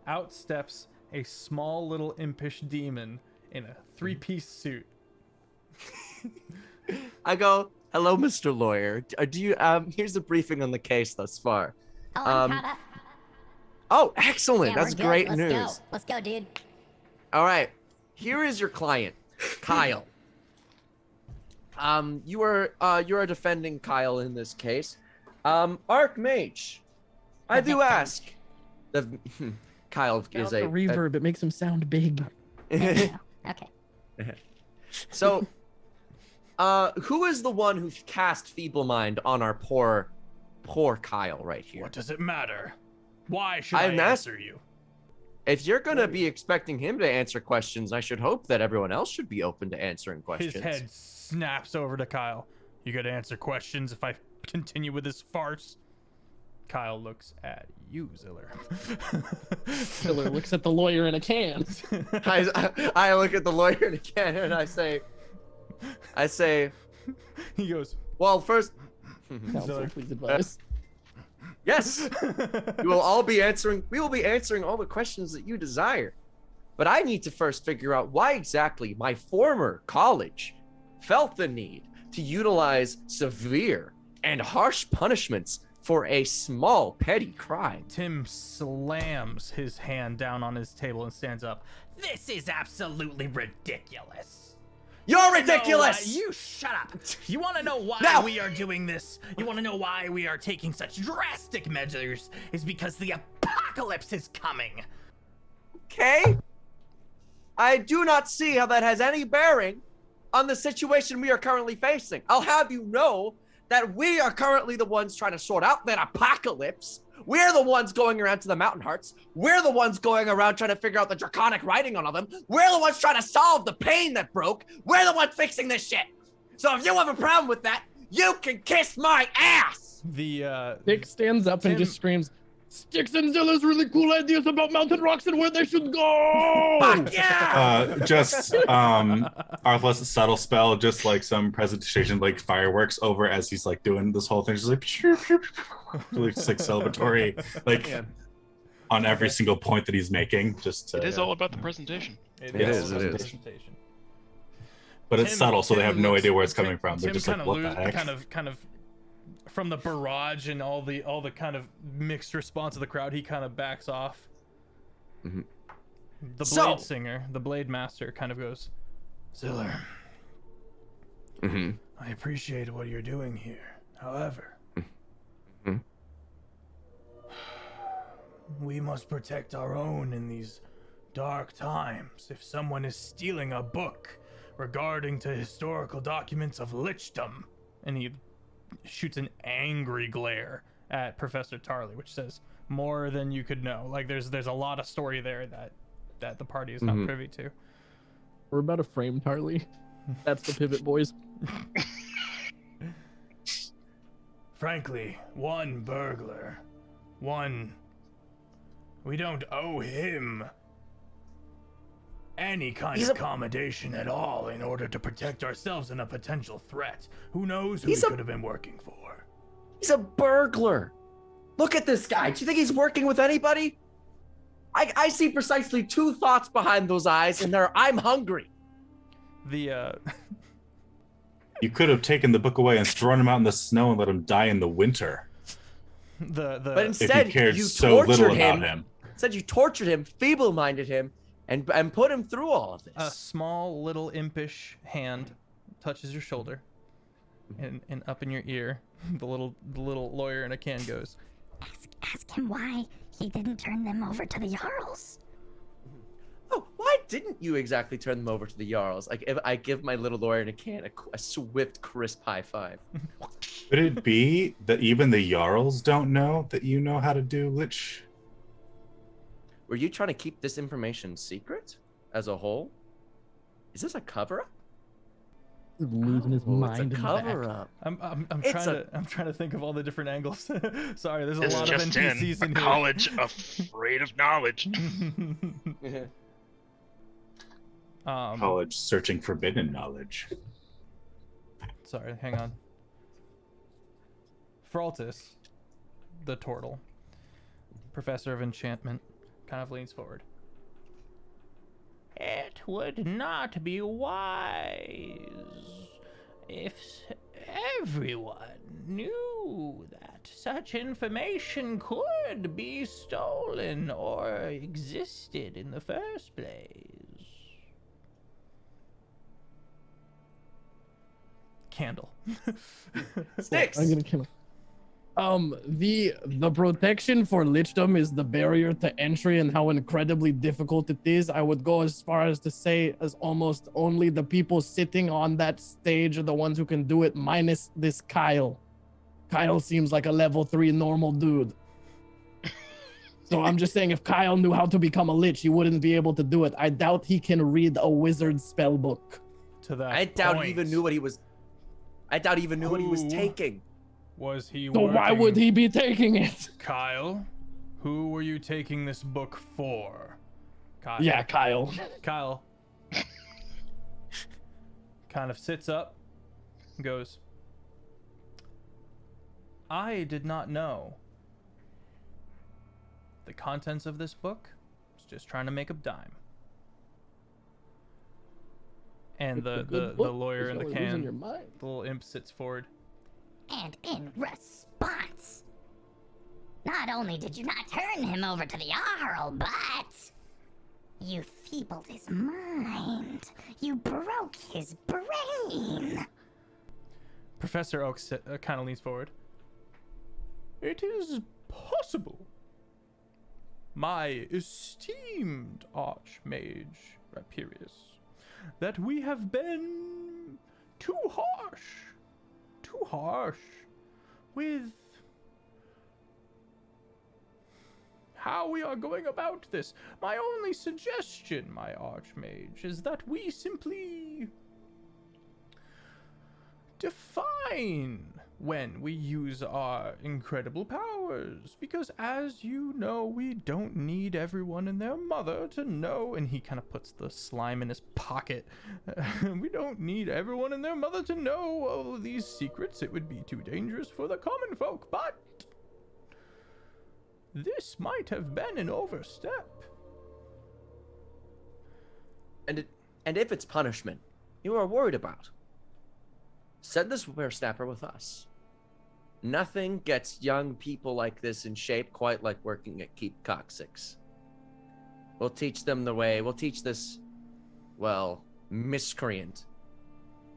Out steps a small little impish demon in a 3-piece suit. I go, "Hello, Mr. Lawyer. Do you here's a briefing on the case thus far." Oh, I'm caught up. Oh, excellent. Yeah, That's we're good. great Let's news. Go. Let's go, dude. All right. Here is your client, Kyle. You are defending Kyle in this case. Archmage, I do ask. Kyle is The reverb, it makes him sound big. Okay. So, who is the one who cast Feeble Mind on our poor Kyle right here? What does it matter? Why should I I'm answer you? If you're gonna be expecting him to answer questions, I should hope that everyone else should be open to answering questions. His head snaps over to Kyle. You gotta answer questions if I continue with this farce. Kyle looks at you, Ziller. Ziller looks at the lawyer in a can. I look at the lawyer again and I say, He goes, well, first, Counsel, please advise. yes, we will be answering all the questions that you desire. But I need to first figure out why exactly my former college felt the need to utilize severe and harsh punishments for a small petty crime. Tim slams his hand down on his table and stands up. This is absolutely ridiculous. You're ridiculous! You shut up. You want to know why No. we are doing this? You want to know why we are taking such drastic measures? Is because the apocalypse is coming. Okay? I do not see how that has any bearing on the situation we are currently facing. I'll have you know that we are currently the ones trying to sort out that apocalypse. We're the ones going around to the Mountain Hearts. We're the ones going around trying to figure out the draconic writing on all them. We're the ones trying to solve the pain that broke. We're the ones fixing this shit. So if you have a problem with that, you can kiss my ass. Dick stands up and Tim- just screams, "Sticks and Zilla's really cool ideas about mountain rocks and where they should go!" Fuck yeah! Just Arthless subtle spell, just like some presentation, like fireworks over as he's like doing this whole thing, just like just like celebratory, like on every single point that he's making. Just It is all about the presentation. It is. but it's Tim- subtle, so they Tim have no looks- idea where it's Tim- coming from. They're Tim just like, kinda what the heck? kind of from the barrage and all the kind of mixed response of the crowd, he kind of backs off. Mhm. The So- blade singer, the blade master, kind of goes, Ziller, Mhm. I appreciate what you're doing here. However, Mhm. We must protect our own in these dark times. If someone is stealing a book regarding to historical documents of lichdom, and he shoots an angry glare at Professor Tarley, which says more than you could know. Like there's a lot of story there that the party is not Mhm. privy to. We're about to frame Tarly. That's the pivot, boys. frankly, one burglar, we don't owe him any kind He's of a- accommodation at all in order to protect ourselves in a potential threat. Who knows who He's he a- could have been working for? He's a burglar. Look at this guy. Do you think he's working with anybody? I see precisely two thoughts behind those eyes, and they're, I'm hungry. The You could have taken the book away and thrown him out in the snow and let him die in the winter. the But If instead, you cared you so little tortured about him. him. Instead, you tortured him, feeble-minded him, and put him through all of a this. small little impish hand touches your shoulder, and up in your ear, the little lawyer in a can goes, Ask him why he didn't turn them over to the Jarls. Oh, why didn't you exactly turn them over to the Jarls? Like, if I give my little lawyer in a can a swift, crisp high five. Could it be that even the Jarls don't know that you know how to do Lich? Were you trying to keep this information secret as a whole? Is this a cover-up? losing his mind It's in a the back. cover-up. I'm It's trying to think of all the different angles. Sorry, there's a This lot of just NPCs in, in a here. college afraid of knowledge. College searching forbidden knowledge. Sorry, hang on. Fraltis, the turtle, professor of enchantment, kind of leans forward. It would not be wise if everyone knew that such information could be stolen or existed in the first place. Candle. Sticks. I'm gonna kill him. The protection for lichdom is the barrier to entry and how incredibly difficult it is. I would go as far as to say as almost only the people sitting on that stage are the ones who can do it, minus this Kyle. Kyle seems like a level 3 normal dude. So I'm just saying if Kyle knew how to become a lich, he wouldn't be able to do it. I doubt he can read a wizard's spell book. To that I doubt point, he even knew what he was. I doubt he even knew what he was Who? taking. Was he So why working- would he be taking it? Kyle, who were you taking this book for? Kyle. Yeah, Kyle. Kyle kind of sits up and goes, I did not know the contents of this book. I was just trying to make a dime. And It's a the good book, lawyer in so the you're losing can, your mind. the little imp sits forward. And in response, not only did you not turn him over to the Jarl, but you feebled his mind. You broke his brain. Professor Oak kind of leans forward. It is possible. My esteemed archmage, Rapirius, that we have been too harsh with how we are going about this. My only suggestion, my archmage, is that we simply define when we use our incredible powers, because as you know, we don't need everyone and their mother to know, and he kind of puts the slime in his pocket. We don't need everyone and their mother to know all of these secrets. It would be too dangerous for the common folk, but this might have been an overstep. And if it's punishment you are worried about, send this whippersnapper with us. Nothing gets young people like this in shape quite like working at Keep Coccyx. We'll teach them the way. We'll teach this, well, miscreant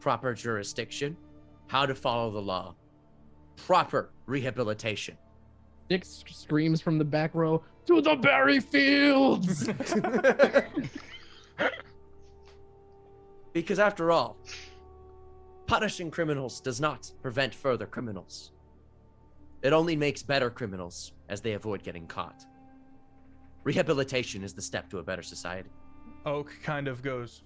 proper jurisdiction, how to follow the law, proper rehabilitation. Dick screams from the back row, to the berry fields! Because after all, punishing criminals does not prevent further criminals. It only makes better criminals as they avoid getting caught. Rehabilitation is the step to a better society. Oak kind of goes,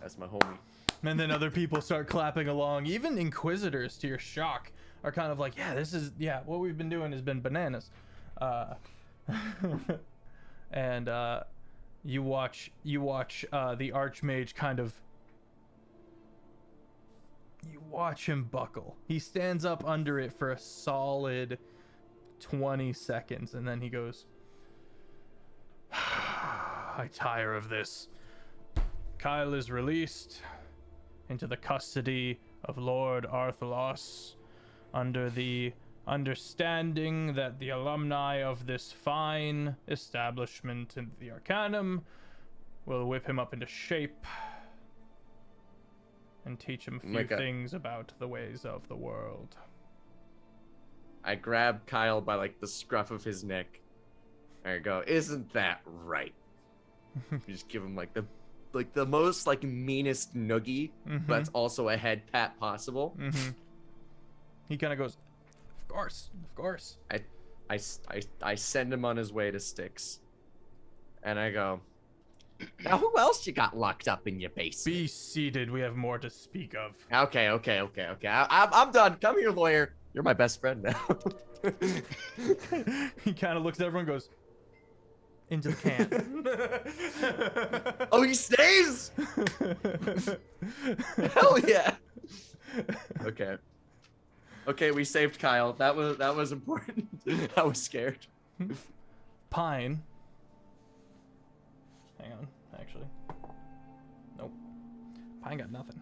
That's my homie. and then other people start clapping along. Even Inquisitors, to your shock, are kind of like, yeah, what we've been doing has been bananas. And you watch the Archmage kind of, you watch him buckle. He stands up under it for a solid 20 seconds, and then he goes, I tire of this. Kyle is released into the custody of Lord Arthalos under the understanding that the alumni of this fine establishment in the Arcanum will whip him up into shape and teach him a few things about the ways of the world. I grab Kyle by like the scruff of his neck. There you go. Isn't that right? You just give him like the most like meanest noogie, but it's also a head pat possible. He kind of goes, of course. I send him on his way to Styx, and I go, Now, who else you got locked up in your basement? Be seated. We have more to speak of. Okay. I'm done. Come here, lawyer. You're my best friend now. He kind of looks at everyone and goes, into the can. Oh, he stays? Hell yeah. Okay, we saved Kyle. That was important. I was scared. Pine. Hang on, actually. Nope. Pine got nothing.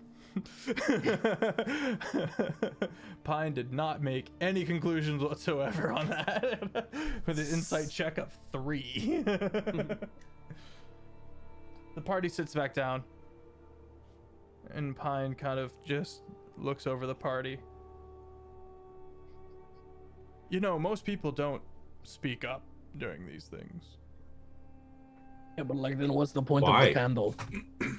Pine did not make any conclusions whatsoever on that with an insight check of 3. The party sits back down and Pine kind of just looks over the party. You know, most people don't speak up during these things. Yeah, but like, then what's the point of Why? the candle?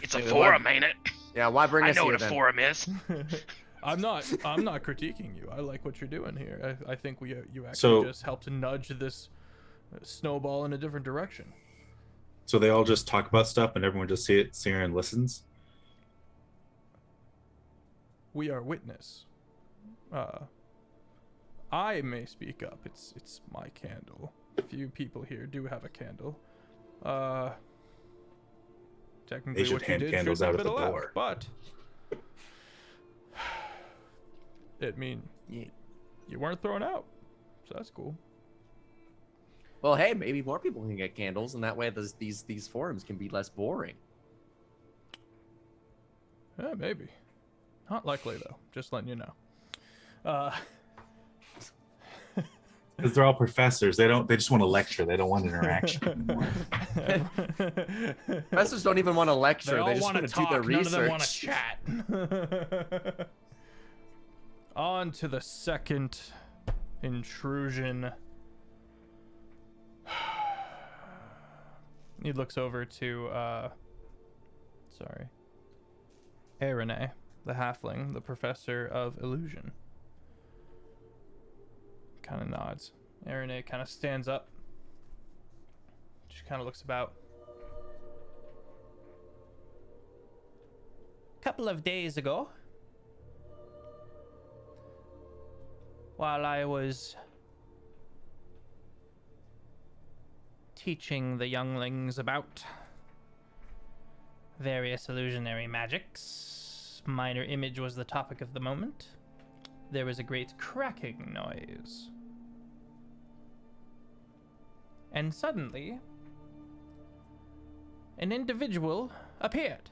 It's a forum, ain't it? Yeah, why bring I us know here what a then? forum is. I'm not critiquing you. I like what you're doing here. I think you actually So- just helped nudge this snowball in a different direction. So they all just talk about stuff and everyone just sits here and listens? We are witness. I may speak up. It's my candle. A few people here do have a candle. Technically, They should what you hand did candles shouldn't out have at been the allowed, door. but it mean Yeah. you weren't thrown out, so that's cool. Well, hey, maybe more people can get candles, and that way these forums can be less boring. Yeah, maybe. Not likely though. Just letting you know. Because they're all professors. They just want to lecture. They don't want interaction anymore. Professors don't even want to lecture. They all They just want want to to do talk. their None of them research. want to chat. On to the second intrusion. He looks over to Renee, the halfling, the professor of illusion. Kind of nods. Renee kind of stands up. She kind of looks about. Couple of days ago, while I was teaching the younglings about various illusionary magics, minor image was the topic of the moment, there was a great cracking noise. And suddenly, an individual appeared.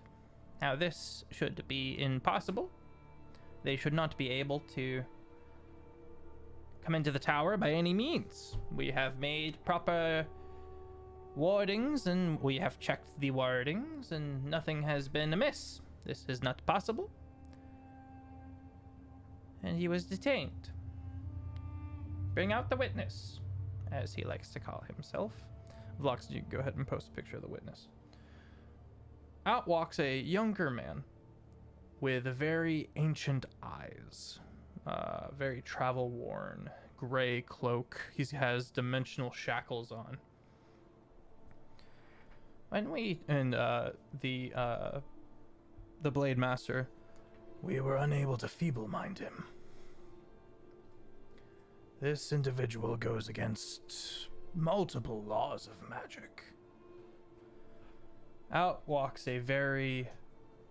Now, this should be impossible. They should not be able to come into the tower by any means. We have made proper wardings, and we have checked the wardings, and nothing has been amiss. This is not possible. And he was detained. Bring out the witness, as he likes to call himself. Vlox, you can go ahead and post a picture of the witness. Out walks a younger man with very ancient eyes, very travel-worn, gray cloak. He has dimensional shackles on. The Blade Master, we were unable to feeble-mind him. This individual goes against multiple laws of magic. Out walks a very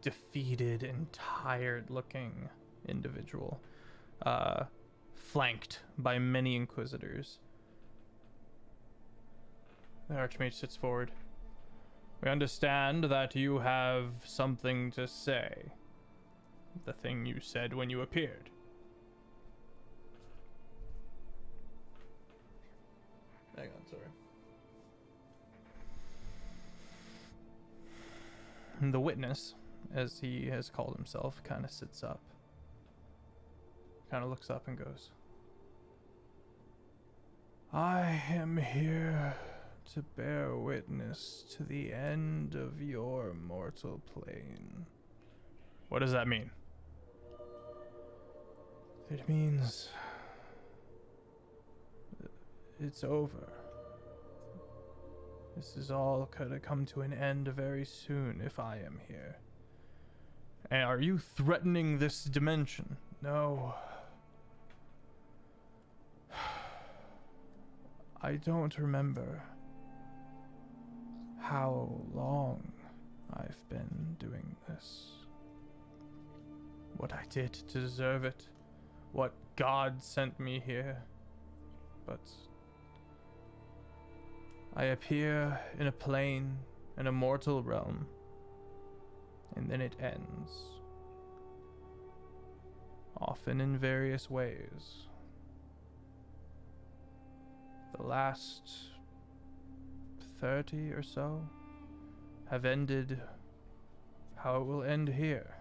defeated and tired-looking individual, flanked by many inquisitors. The Archmage sits forward. We understand that you have something to say. The thing you said when you appeared. Hang on, sorry. The witness, as he has called himself, kind of sits up. Kind of looks up and goes, I am here to bear witness to the end of your mortal plane. What does that mean? It means it's over. This is all gonna come to an end very soon if I am here. And are you threatening this dimension? No. I don't remember how long I've been doing this. What I did to deserve it. What God sent me here. But I appear in a plane, in a mortal realm, and then it ends. Often in various ways. The last 30 or so have ended how it will end here.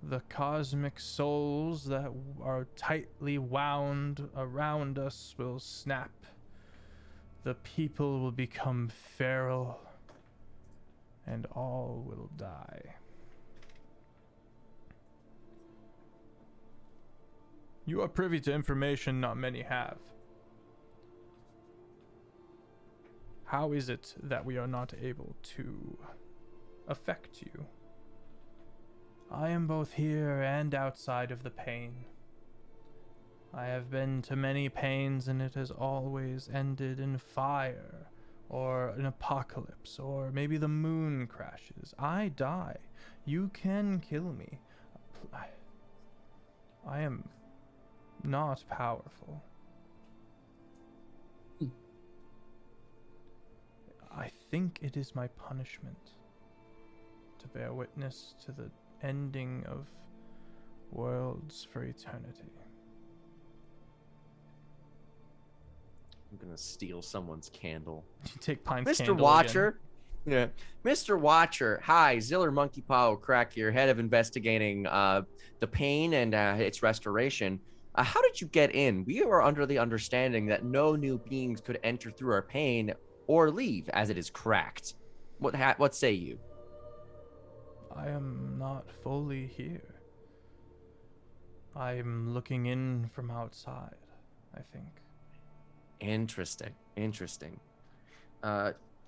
The cosmic souls that are tightly wound around us will snap. The people will become feral, and all will die. You are privy to information not many have. How is it that we are not able to affect you? I am both here and outside of the pain. I have been to many pains, and it has always ended in fire, or an apocalypse, or maybe the moon crashes. I die. You can kill me. I am not powerful. I think it is my punishment to bear witness to the ending of worlds for eternity. I'm gonna steal someone's candle. You take Pine's Mr. candle Watcher. Yeah. Mr. Watcher. Hi, Ziller Monkey Paw Crack here, head of investigating the pain and its restoration. How did you get in? We were under the understanding that no new beings could enter through our pain or leave, as it is cracked. What say you? I am not fully here. I'm looking in from outside, I think. Interesting.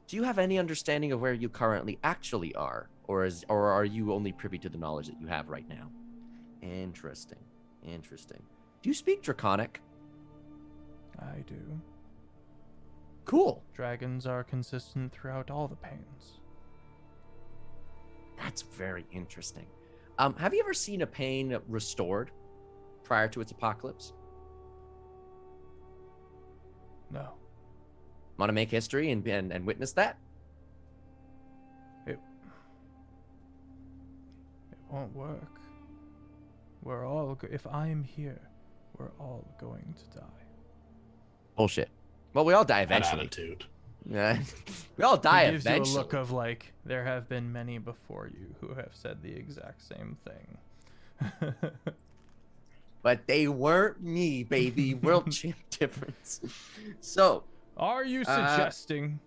Do you have any understanding of where you currently actually are? Or are you only privy to the knowledge that you have right now? Interesting. Do you speak Draconic? I do. Cool. Dragons are consistent throughout all the pains. That's very interesting. Have you ever seen a pain restored prior to its apocalypse? No. Want to make history and witness that? It won't work. We're all if I am here, we're all going to die. Bullshit. Well, we all die That eventually. attitude. Yeah. We all die He gives eventually. you a look of like, there have been many before you who have said the exact same thing. But they weren't me, baby. World champ difference. So, Are you suggesting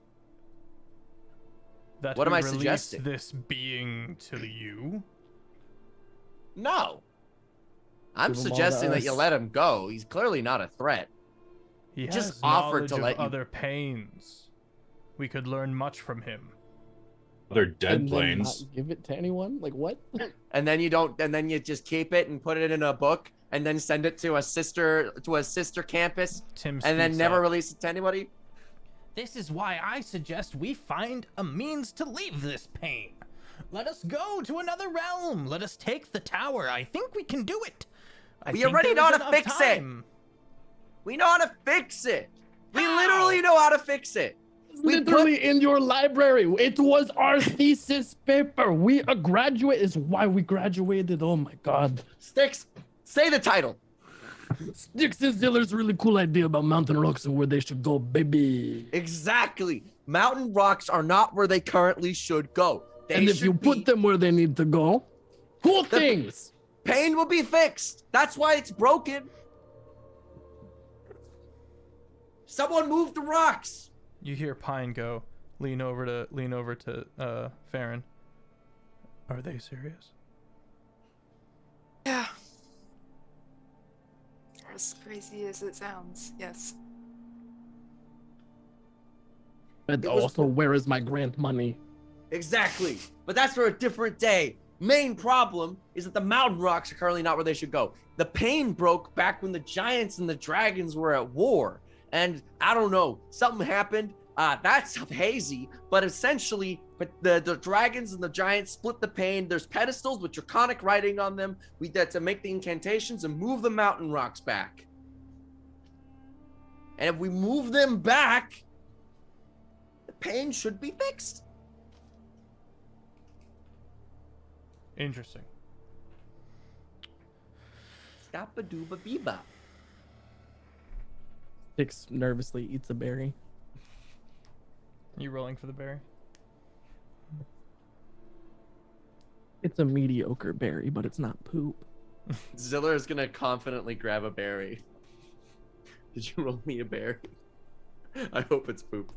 that what we am I release suggesting? this being to you? no. I'm Give 'em all to suggesting that you us. let him go. He's clearly not a threat. He Just has offered knowledge to of let you- other pains. We could learn much from him. Other dead And then planes. not give it to anyone? Like what? And then you just keep it and put it in a book and then send it to a sister campus Tim and then speaks never up. release it to anybody. This is why I suggest we find a means to leave this pain. Let us go to another realm. Let us take the tower. I think we can do it. We already know how to fix it. We know how to fix it. We literally know how to fix it. We Literally in your library. It was our thesis paper. We a graduate is why we graduated. Oh my god. Sticks, say the title. Sticks and Ziller's really cool idea about mountain rocks and where they should go, baby. Exactly. Mountain rocks are not where they currently should go. They And if you should put be- them where they need to go, cool things. pain will be fixed. That's why it's broken. Someone move the rocks. You hear Pine go, lean over to Farron. Are they serious? Yeah. As crazy as it sounds, yes. But It was also, where is my grant money? Exactly. But that's for a different day. Main problem is that the mountain rocks are currently not where they should go. The pain broke back when the giants and the dragons were at war. And I don't know, something happened. That's hazy, but essentially, the dragons and the giants split the pain. There's pedestals with draconic writing on them. We had to make the incantations and move the mountain rocks back. And if we move them back, the pain should be fixed. Interesting. Stop-a-dooba-bebop. Six nervously eats a berry. You rolling for the berry? It's a mediocre berry, but it's not poop. Ziller is gonna confidently grab a berry. Did you roll me a berry? I hope it's poop.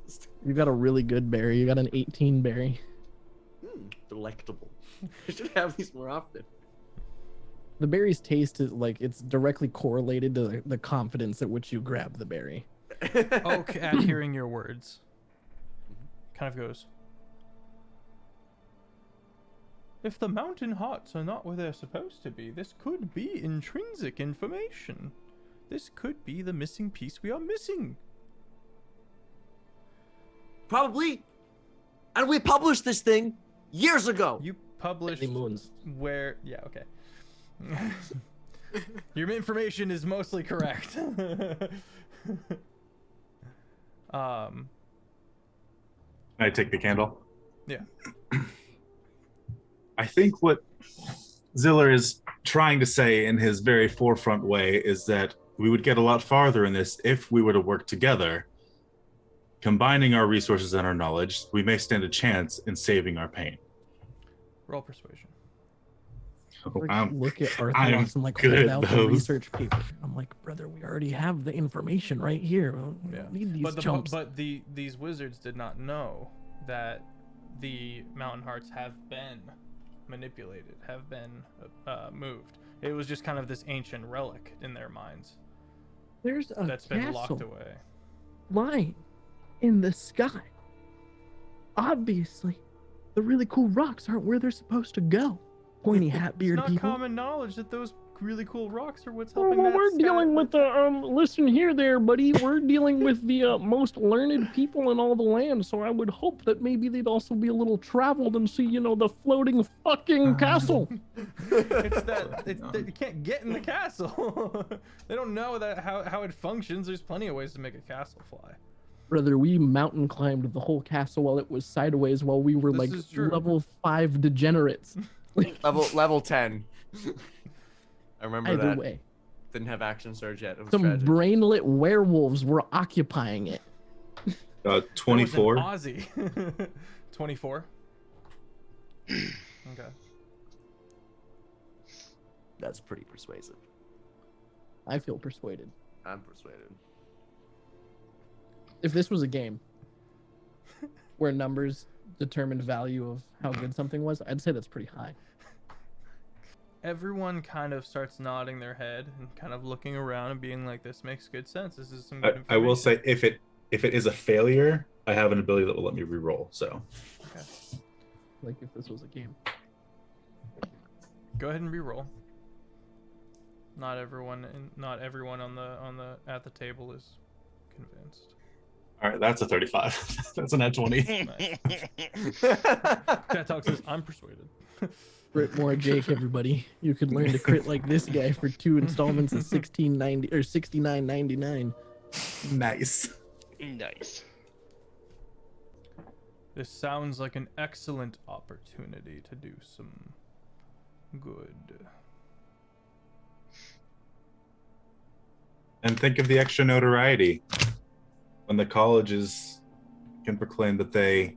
You got a really good berry. You got an 18 berry. Delectable. I should have these more often. The berry's taste is like it's directly correlated to the confidence at which you grab the berry. Okay, at hearing your words. Kind of goes. If the mountain hearts are not where they're supposed to be, this could be intrinsic information. This could be the missing piece we are missing. Probably. And we published this thing years ago. You published moons. where? Yeah, okay. Your information is mostly correct. Can I take the candle? Yeah. I think what Ziller is trying to say in his very forefront way is that we would get a lot farther in this if we were to work together. Combining our resources and our knowledge, we may stand a chance in saving our pain. Roll persuasion. Look at Arthur I'm and like good hold at out the those. research paper. I'm like, brother, we already have the information right here. We Yeah. don't need these But chumps. these wizards did not know that the mountain hearts have been manipulated, have been moved. It was just kind of this ancient relic in their minds There's a that's been castle locked away. lying in the sky. Obviously, the really cool rocks aren't where they're supposed to go. Pointy hat It's beard not people. common knowledge that those really cool rocks are what's Well, helping that we're stat. dealing with the listen here there, buddy. We're dealing with the most learned people in all the land, so I would hope that maybe they'd also be a little traveled and see, the floating fucking castle. It's that you can't get in the castle. They don't know that how it functions. There's plenty of ways to make a castle fly. Brother, we mountain climbed the whole castle while it was sideways while we were This is true. level 5 degenerates. Level 10. I remember Either that. way, Didn't have action surge yet. It was some tragic. brainlet werewolves were occupying it. 24. Aussie. 24. Okay. That's pretty persuasive. I feel persuaded. I'm persuaded. If this was a game where numbers determined value of how good something was, I'd say that's pretty high. Everyone kind of starts nodding their head and kind of looking around and being like, "This makes good sense. This is some good information." I will say if it is a failure, I have an ability that will let me re-roll. So Okay. Like if this was a game. Go ahead and re-roll. Not everyone on the at the table is convinced. all right, that's a 35. That's a nat 20. Cat Talk says, "I'm persuaded." Crit more Jake, everybody. You could learn to crit like this guy for 2 installments of $16.90 or $69.99. Nice. Nice. This sounds like an excellent opportunity to do some good. And think of the extra notoriety when the colleges can proclaim that they,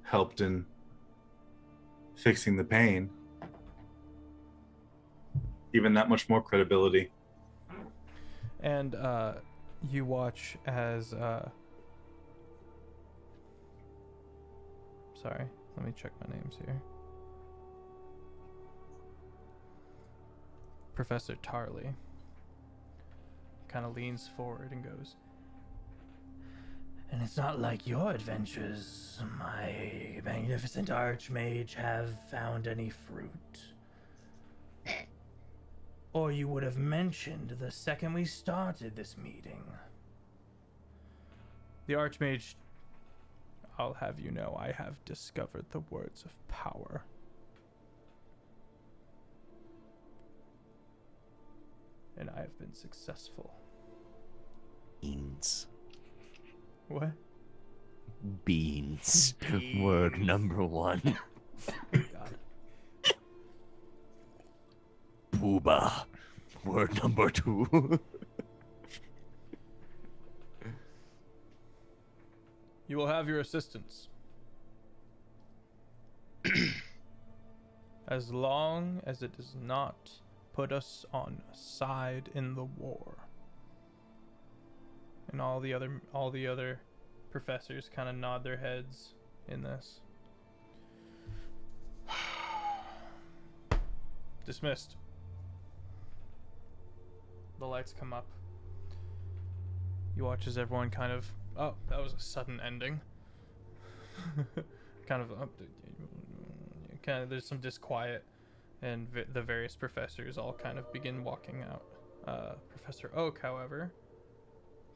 helped in fixing the pain. Even that much more credibility. And you watch as sorry, let me check my names here. Professor Tarley kind of leans forward and goes, And it's not like your adventures, my magnificent archmage, have found any fruit. Or you would have mentioned the second we started this meeting. The Archmage, I'll have you know, I have discovered the words of power. And I have been successful. Beans. What? Beans. Word number 1. God. Booba. Word number 2. You will have your assistance. As long as it does not put us on a side in the war. And all the other professors kind of nod their heads in this. Dismissed. The lights come up. You watch as everyone kind of... Oh, that was a sudden ending. kind of there's some disquiet, and the various professors all kind of begin walking out. Professor Oak, however,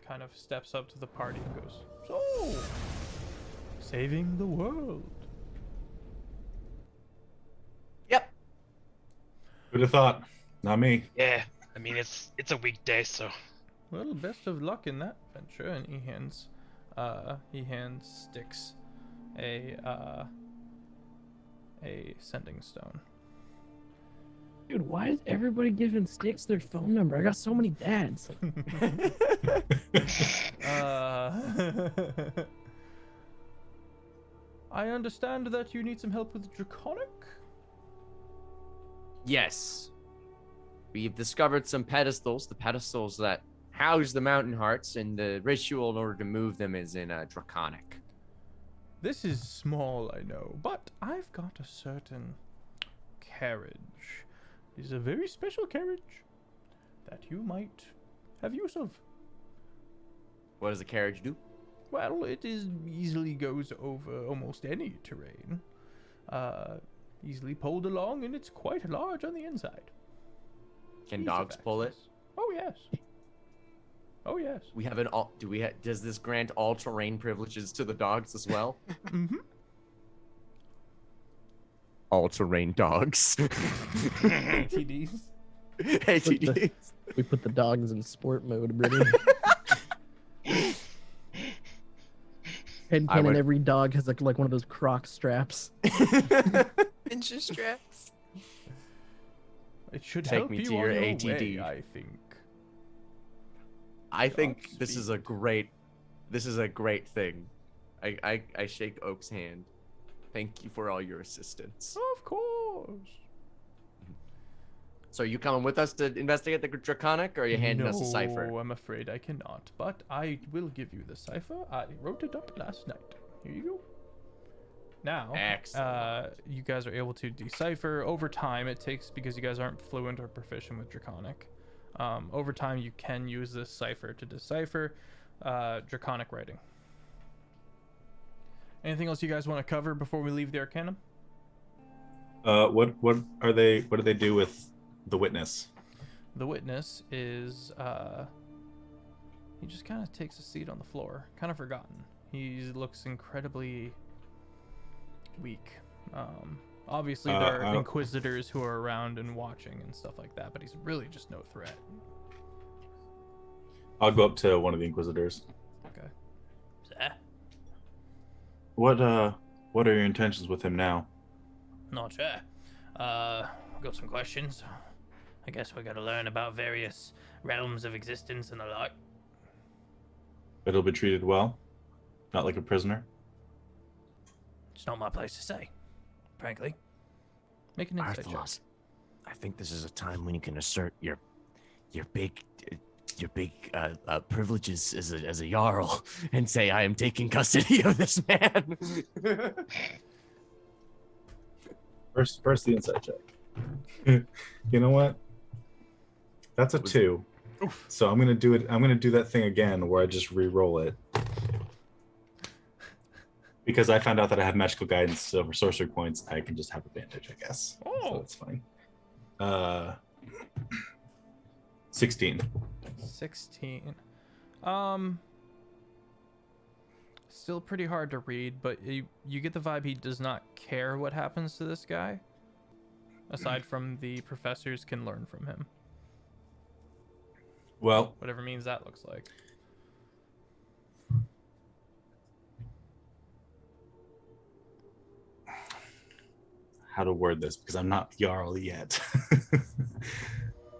kind of steps up to the party and goes, "So, saving the world." Yep. Who'd have thought? Not me. Yeah, I mean it's a weekday, so Well, best of luck in that venture. And he hands Styx a sending stone. Dude, why is everybody giving Sticks their phone number? I got so many dads. I understand that you need some help with Draconic? Yes. We've discovered some pedestals, the pedestals that house the mountain hearts, and the ritual in order to move them is in Draconic. This is small, I know, but I've got a certain carriage. It is a very special carriage that you might have use of. What does the carriage do? Well, it easily goes over almost any terrain. Easily pulled along, and it's quite large on the inside. Can Ease dogs of pull it? access. Oh yes. Oh yes. We have an all. Does this grant all terrain privileges to the dogs as well? Mm-hmm. All terrain dogs. ATDs. ATDs. We put the dogs in sport mode, Brittany. Headcanon, would- every dog has like one of those Croc straps. Ninja straps. It should Take help me you to on your your ATD. way, I think. I think Dogs this is a speak. great thing. I shake Oak's hand. Thank you for all your assistance. Of course. So are you coming with us to investigate the Draconic, or are you handing us a cipher? No, I'm afraid I cannot, but I will give you the cipher. I wrote it up last night. Here you go. Now, Excellent. you guys are able to decipher. Over time, it takes, because you guys aren't fluent or proficient with Draconic, over time you can use this cipher to decipher Draconic writing. Anything else you guys want to cover before we leave the Arcanum? What do they do with the witness? The witness is he just kind of takes a seat on the floor, kind of forgotten. He looks incredibly weak. Obviously there are inquisitors who are around and watching and stuff like that, but he's really just no threat. I'll go up to one of the inquisitors. Okay. What are your intentions with him now? Not sure. Got some questions. I guess we gotta learn about various realms of existence and the like. But he'll be treated well, not like a prisoner. It's not my place to say, frankly. Make an insight check. Outlaws, I think this is a time when you can assert your big privileges as a jarl and say, I am taking custody of this man. First the insight check. You know what? That's a 2. Oof. So I'm gonna do it. I'm gonna do that thing again where I just re-roll it. Because I found out that I have magical guidance over sorcery points, I can just have advantage, I guess. Oh. So that's fine. 16. 16. Still pretty hard to read, but you get the vibe he does not care what happens to this guy. Aside from the professors can learn from him. Well, Whatever means that looks like. how to word this, because I'm not Jarl yet.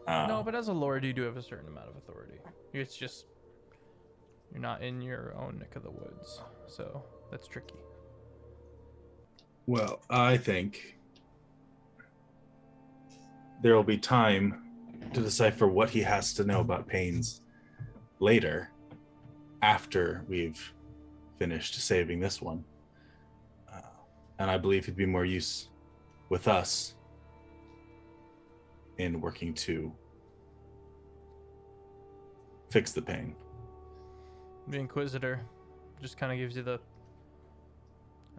No, but as a lord, you do have a certain amount of authority. It's just you're not in your own neck of the woods, so that's tricky. Well, I think there will be time to decipher what he has to know about pains later, after we've finished saving this one. And I believe he'd be more use with us in working to fix the pain. The Inquisitor just kind of gives you the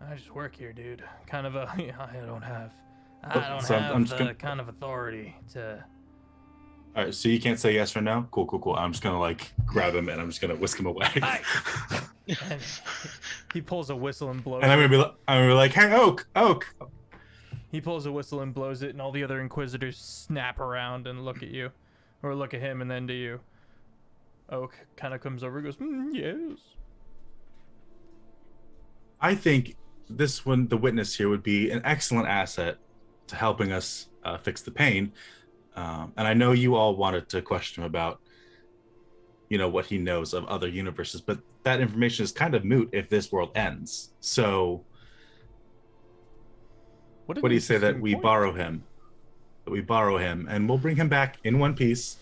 I just work here, dude. Kind of a I don't have I'm just the gonna... kind of authority to. All right, so you can't say yes or no. Cool. I'm just gonna like grab him and I'm just gonna whisk him away. And he pulls a whistle and blows. And I'm gonna be like, hey, Oak. He pulls a whistle and blows it, and all the other Inquisitors snap around and look at you, or look at him and then to you. Oak kind of comes over and goes, yes. I think this one, the witness here, would be an excellent asset to helping us fix the pain. And I know you all wanted to question him about, what he knows of other universes, but that information is kind of moot if this world ends. So what do you say that we borrow him? And we'll bring him back in one piece.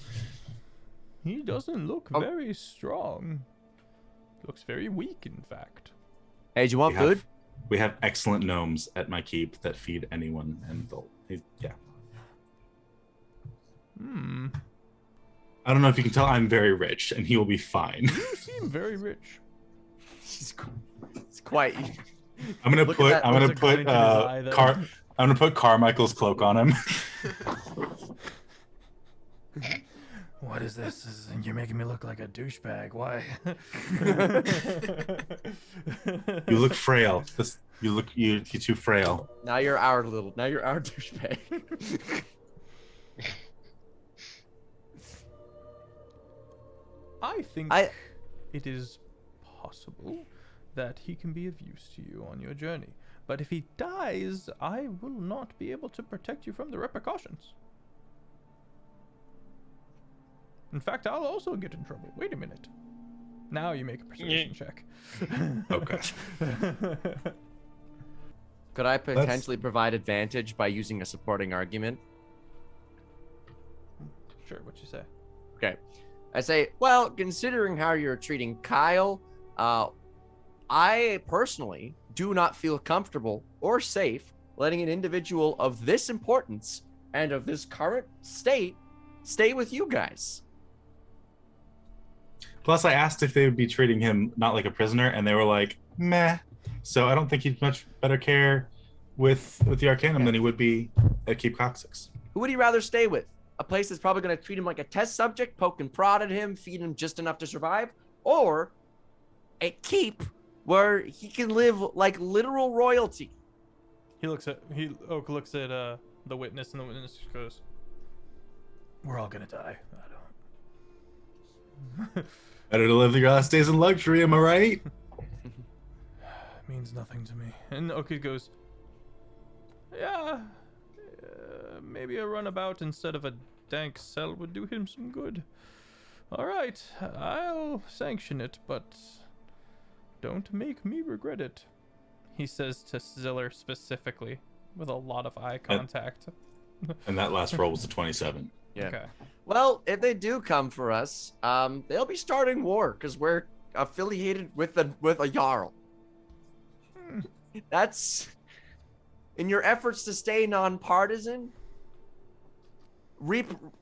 He doesn't look very strong. Looks very weak, in fact. Hey, do you want food? We have excellent gnomes at my keep that feed anyone, and yeah. I don't know if you can tell, I'm very rich, and he will be fine. You seem very rich. It's quite. I'm gonna put Carmichael's cloak on him. What is this? You're making me look like a douchebag. Why? You look frail. You're too frail. Now you're our douchebag. I think it is possible that he can be of use to you on your journey. But if he dies, I will not be able to protect you from the repercussions. In fact, I'll also get in trouble. Wait a minute. Now you make a persuasion check. Okay. Could I potentially provide advantage by using a supporting argument? Sure, what you say? Okay. I say, well, considering how you're treating Kyle, I personally do not feel comfortable or safe letting an individual of this importance and of this current state stay with you guys. Plus, I asked if they would be treating him not like a prisoner, and they were like, meh. So I don't think he'd much better care with the Arcanum than he would be at Keep Coccyx. Who would he rather stay with? A place that's probably going to treat him like a test subject, poke and prod at him, feed him just enough to survive? Or a keep where he can live like literal royalty? Oak looks at the witness, and the witness goes, We're all gonna die. Better to live your last days in luxury, am I right? Means nothing to me. And Oak goes, yeah, maybe a runabout instead of a dank cell would do him some good. All right, I'll sanction it, but don't make me regret it. He says to Ziller specifically, with a lot of eye contact. And that last roll was a 27. Yeah. Okay. Well, if they do come for us, they'll be starting war because we're affiliated with a Jarl. That's in your efforts to stay non-partisan.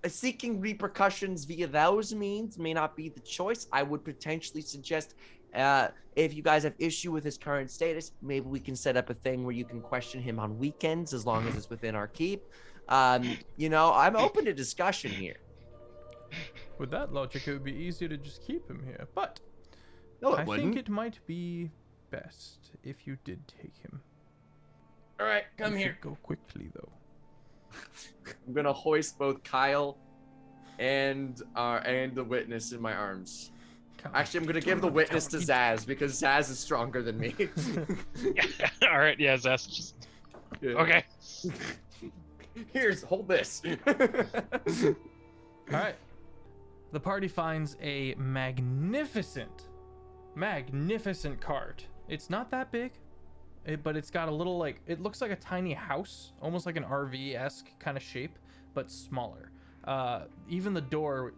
seeking repercussions via those means may not be the choice. I would potentially suggest, if you guys have issue with his current status, maybe we can set up a thing where you can question him on weekends as long as it's within our keep. You know, I'm open to discussion here. With that logic, it would be easier to just keep him here. But No, it I wouldn't. think it might be best if you did take him. All right, come You here. should go quickly, though. I'm gonna hoist both Kyle and the witness in my arms. Actually, I'm gonna give the witness to Zaz because Zaz is stronger than me. All right, yeah, that's just Yeah. okay. Hold this. All right. The party finds a magnificent cart. It's not that big, but it's got a little, like, it looks like a tiny house, almost like an RV-esque kind of shape, but smaller. Even the door,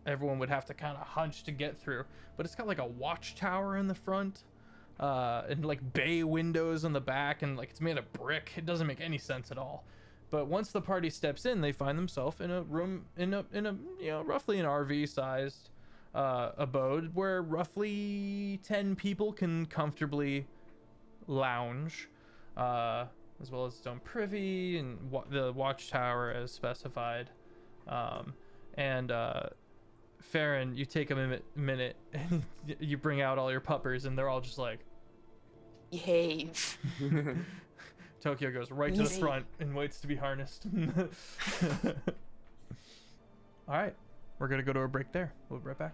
everyone would have to kind of hunch to get through, but it's got like a watchtower in the front, and like bay windows in the back, and like it's made of brick. It doesn't make any sense at all. But once the party steps in, they find themselves in a room in a you know, roughly an RV-sized abode where roughly 10 people can comfortably lounge, as well as its own privy and the watchtower as specified. And Farron, you take a minute and you bring out all your puppers, and they're all just like, Behave. Tokyo goes right to the front and waits to be harnessed. All right, we're gonna go to a break there. We'll be right back.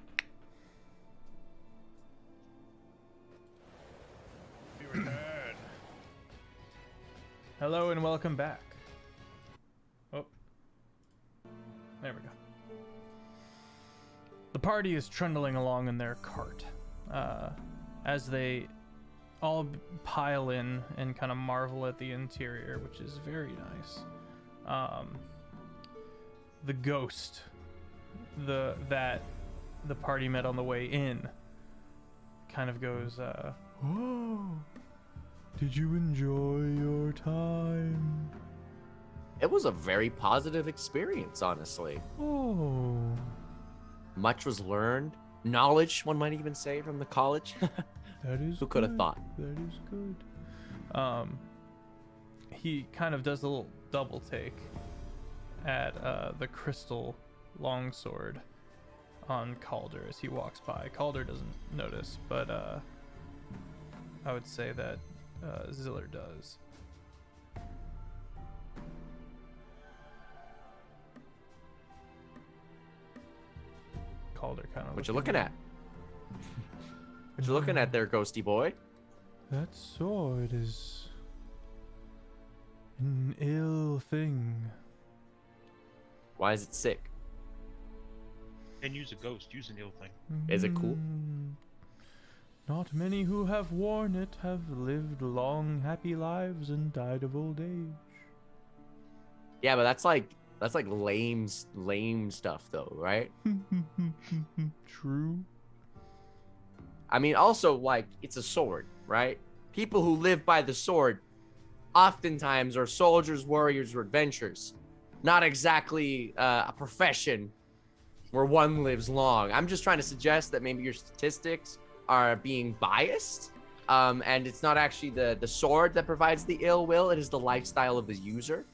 Hello and welcome back. Oh, there we go. The party is trundling along in their cart as they all pile in and kind of marvel at the interior, which is very nice. The ghost that the party met on the way in kind of goes, "Oh, did you enjoy your time?" It was a very positive experience, honestly. Oh, Much was learned. Knowledge, one might even say, from the college. that is Who could have good. thought? That is good. He kind of does a little double take at the crystal longsword on Calder as he walks by. Calder doesn't notice, but I would say that Ziller does. Calder kind of. What you looking at? What you looking at there, ghosty boy? That sword is an ill thing. Why is it sick? And use a ghost, use an ill thing. Is it cool? Not many who have worn it have lived long, happy lives and died of old age. Yeah, but that's like lame stuff though, right? True. I mean, also, like, it's a sword, right? People who live by the sword oftentimes are soldiers, warriors, or adventurers. Not exactly a profession where one lives long. I'm just trying to suggest that maybe your statistics are being biased, and it's not actually the sword that provides the ill will, it is the lifestyle of the user.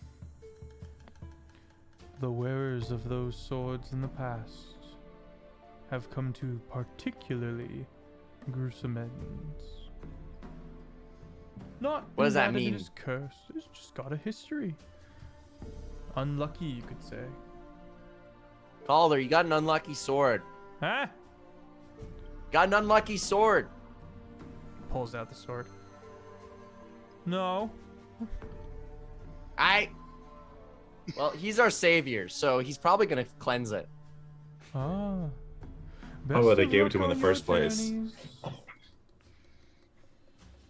The wearers of those swords in the past have come to particularly gruesome ends. Not What does that in It mean? is cursed. It's just got a history. Unlucky, you could say. Calder, you got an unlucky sword. Huh? Got an unlucky sword. Pulls out the sword. No. Well, he's our savior, so he's probably gonna cleanse it. Ah. Oh, well, they Best of gave it luck to him in the on first your place. journeys.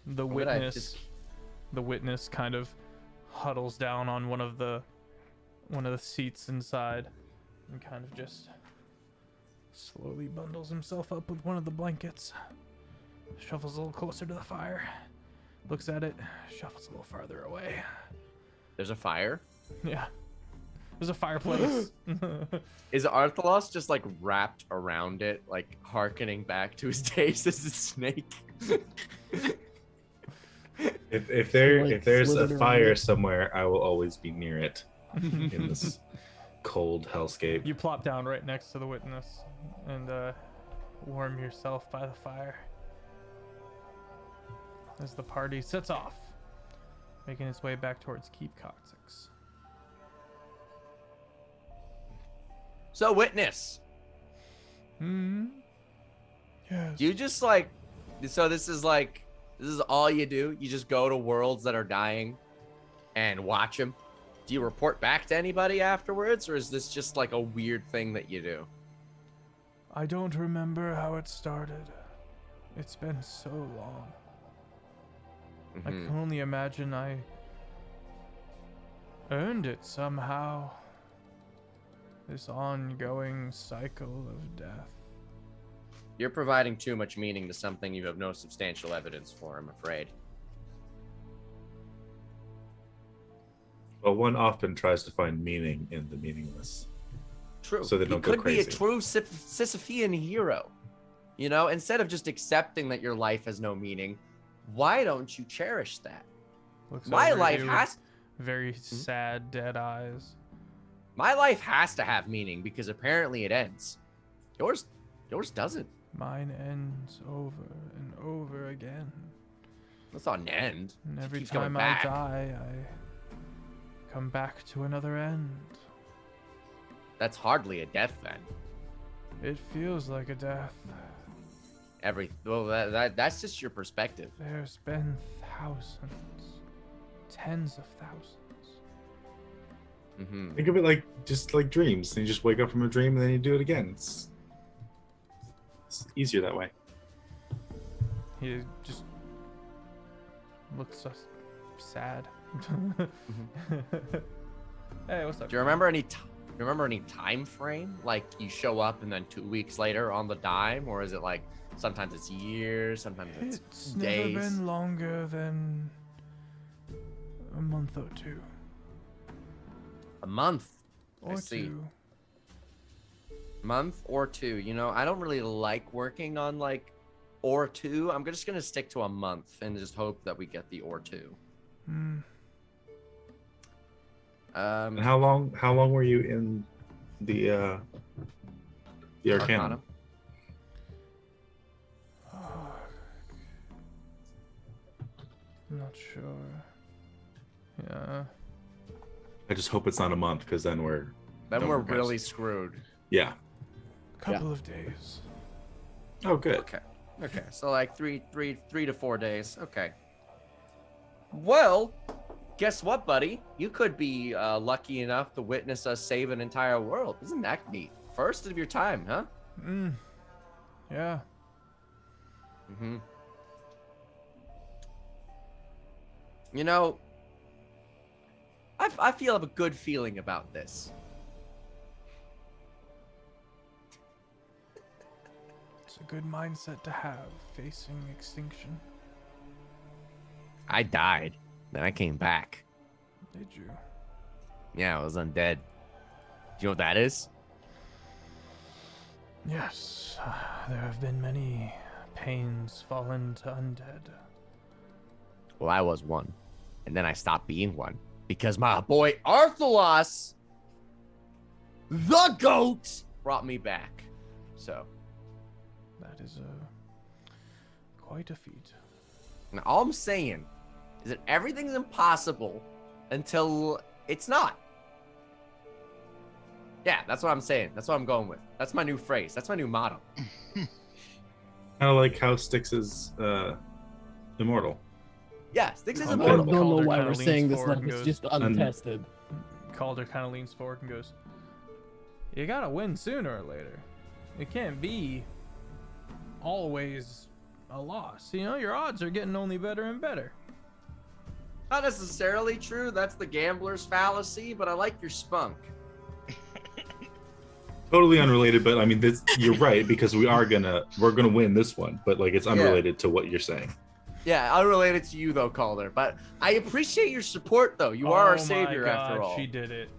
The What did I witness, just- the witness kind of huddles down on one of the seats inside, and kind of just slowly bundles himself up with one of the blankets. Shuffles a little closer to the fire. Looks at it. Shuffles a little farther away. There's a fire. Yeah. There's a fireplace. Is Arthalos just like wrapped around it, like hearkening back to his days as a snake? If Like, there's a slithered around fire it. somewhere, I will always be near it in this cold hellscape. You plop down right next to the witness and warm yourself by the fire as the party sets off, making its way back towards Keep Coccyx. So, witness, Yes. do you just like, so this is all you do? You just go to worlds that are dying and watch them? Do you report back to anybody afterwards, or is this just like a weird thing that you do? I don't remember how it started. It's been so long. I Mhm. can only imagine I earned it somehow. This ongoing cycle of death. You're providing too much meaning to something you have no substantial evidence for, I'm afraid. Well, one often tries to find meaning in the meaningless. True. So they don't go could be a crazy. true Sisyphean hero. You know, instead of just accepting that your life has no meaning, why don't you cherish that? Looks My over at life you with has very sad, dead eyes. my life has to have meaning because apparently it ends. Yours doesn't. Mine ends over and over again. That's not an end. And It every keeps coming time I back. die, I come back to another end. That's hardly a death then. It feels like a death. That's just your perspective. There's been thousands, tens of thousands. Mm-hmm. Think of it like just like dreams. And you just wake up from a dream and then you do it again. It's easier that way. He just looks so sad. Hey, what's up? Do you remember any time frame? Like you show up and then 2 weeks later on the dime, or is it like sometimes it's years, sometimes it's It's days? never been longer than a month or two. A month. I Or see. two. Month or two. You know, I don't really like working on like or two. I'm just gonna stick to a month and just hope that we get the or two. Hmm. And how long were you in the Arcanum? Arcanum. I'm not sure. Yeah. I just hope it's not a month, because then we're Then we're guys. really screwed. yeah. Couple of days. Oh, good. Okay. Okay. So like three to 4 days. Okay. Well, guess what, buddy? You could be lucky enough to witness us save an entire world. Isn't that neat? First of your time, huh? Yeah. Mm-hmm. You know, I feel a good feeling about this. It's a good mindset to have facing extinction. I died, then I came back. Did you? Yeah, I was undead. Do you know what that is? Yes. There have been many pains fallen to undead. Well, I was one. And then I stopped being one. Because my boy Arthalos, the goat, brought me back. So, That is quite a feat. now all I'm saying is that everything's impossible until it's not. Yeah, that's what I'm saying. That's what I'm going with. That's my new phrase. That's my new motto. Kind of like how Styx is immortal. Yeah, Styx is Oh, I Calder immortal. don't know why kinda we're leans saying this forward like and it's goes, just untested. Calder kind of leans forward and goes, "You gotta win sooner or later. It can't be always a loss. You know, your odds are getting only better and better." Not necessarily true. That's the gambler's fallacy, but I like your spunk. Totally unrelated, but I mean, this, you're right, because we're gonna win this one, but like it's unrelated to what you're saying. Yeah, unrelated to you though, Calder. But I appreciate your support though. You are our Oh my savior God, after all. She did it.